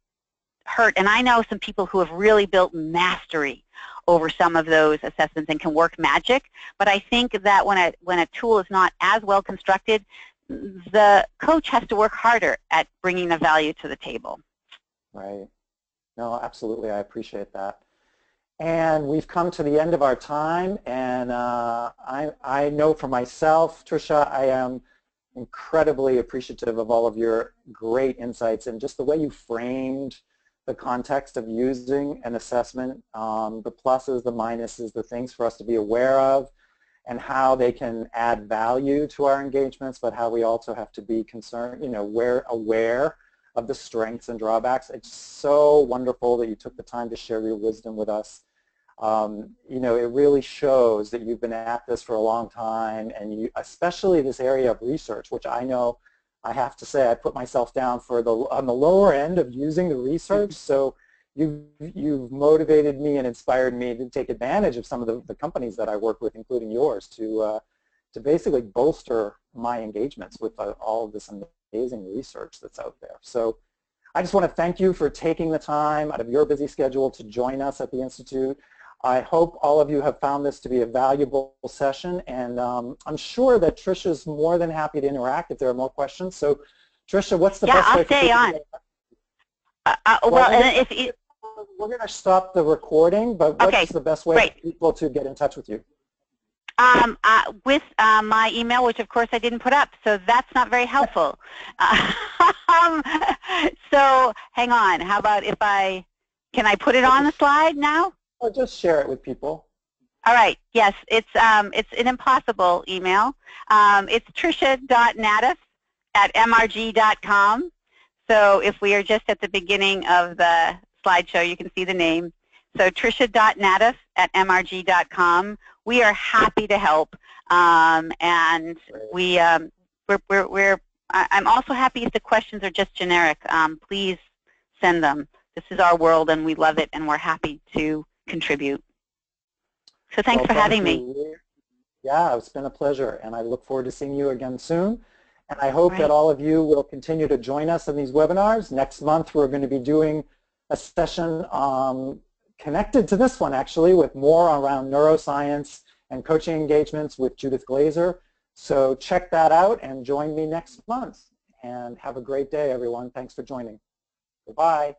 hurt. And I know some people who have really built mastery over some of those assessments and can work magic. But I think that when a tool is not as well constructed, the coach has to work harder at bringing the value to the table. Right. No, absolutely. I appreciate that. And we've come to the end of our time, and I know for myself, Tricia, I am incredibly appreciative of all of your great insights and just the way you framed the context of using an assessment, the pluses, the minuses, the things for us to be aware of, and how they can add value to our engagements, but how we also have to be concerned, aware of the strengths and drawbacks. It's so wonderful that you took the time to share your wisdom with us. It really shows that you've been at this for a long time, and especially this area of research, which I know, I have to say, I put myself down on the lower end of using the research. So you've motivated me and inspired me to take advantage of some of the companies that I work with, including yours, to basically bolster my engagements with all of this amazing research that's out there. So I just want to thank you for taking the time out of your busy schedule to join us at the Institute. I hope all of you have found this to be a valuable session, and I'm sure that Tricia's more than happy to interact if there are more questions. So, Tricia, what's the best way? Yeah, I'll stay on. We're going to stop the recording, but what's the best way for people to get in touch with you? With my email, which of course I didn't put up, so that's not very helpful. So hang on. How about can I put it on the slide now? Or just share it with people. All right. Yes, it's an impossible email. It's tricia.naddaff@mrg.com. So if we are just at the beginning of the slideshow, you can see the name. So tricia.naddaff@mrg.com. We are happy to help, and I'm also happy if the questions are just generic. Please send them. This is our world, and we love it, and we're happy to contribute. So thanks for having me. Yeah, it's been a pleasure, and I look forward to seeing you again soon. And I hope that all of you will continue to join us in these webinars. Next month, we're going to be doing a session connected to this one, actually, with more around neuroscience and coaching engagements with Judith Glazer. So check that out and join me next month. And have a great day, everyone. Thanks for joining. Goodbye.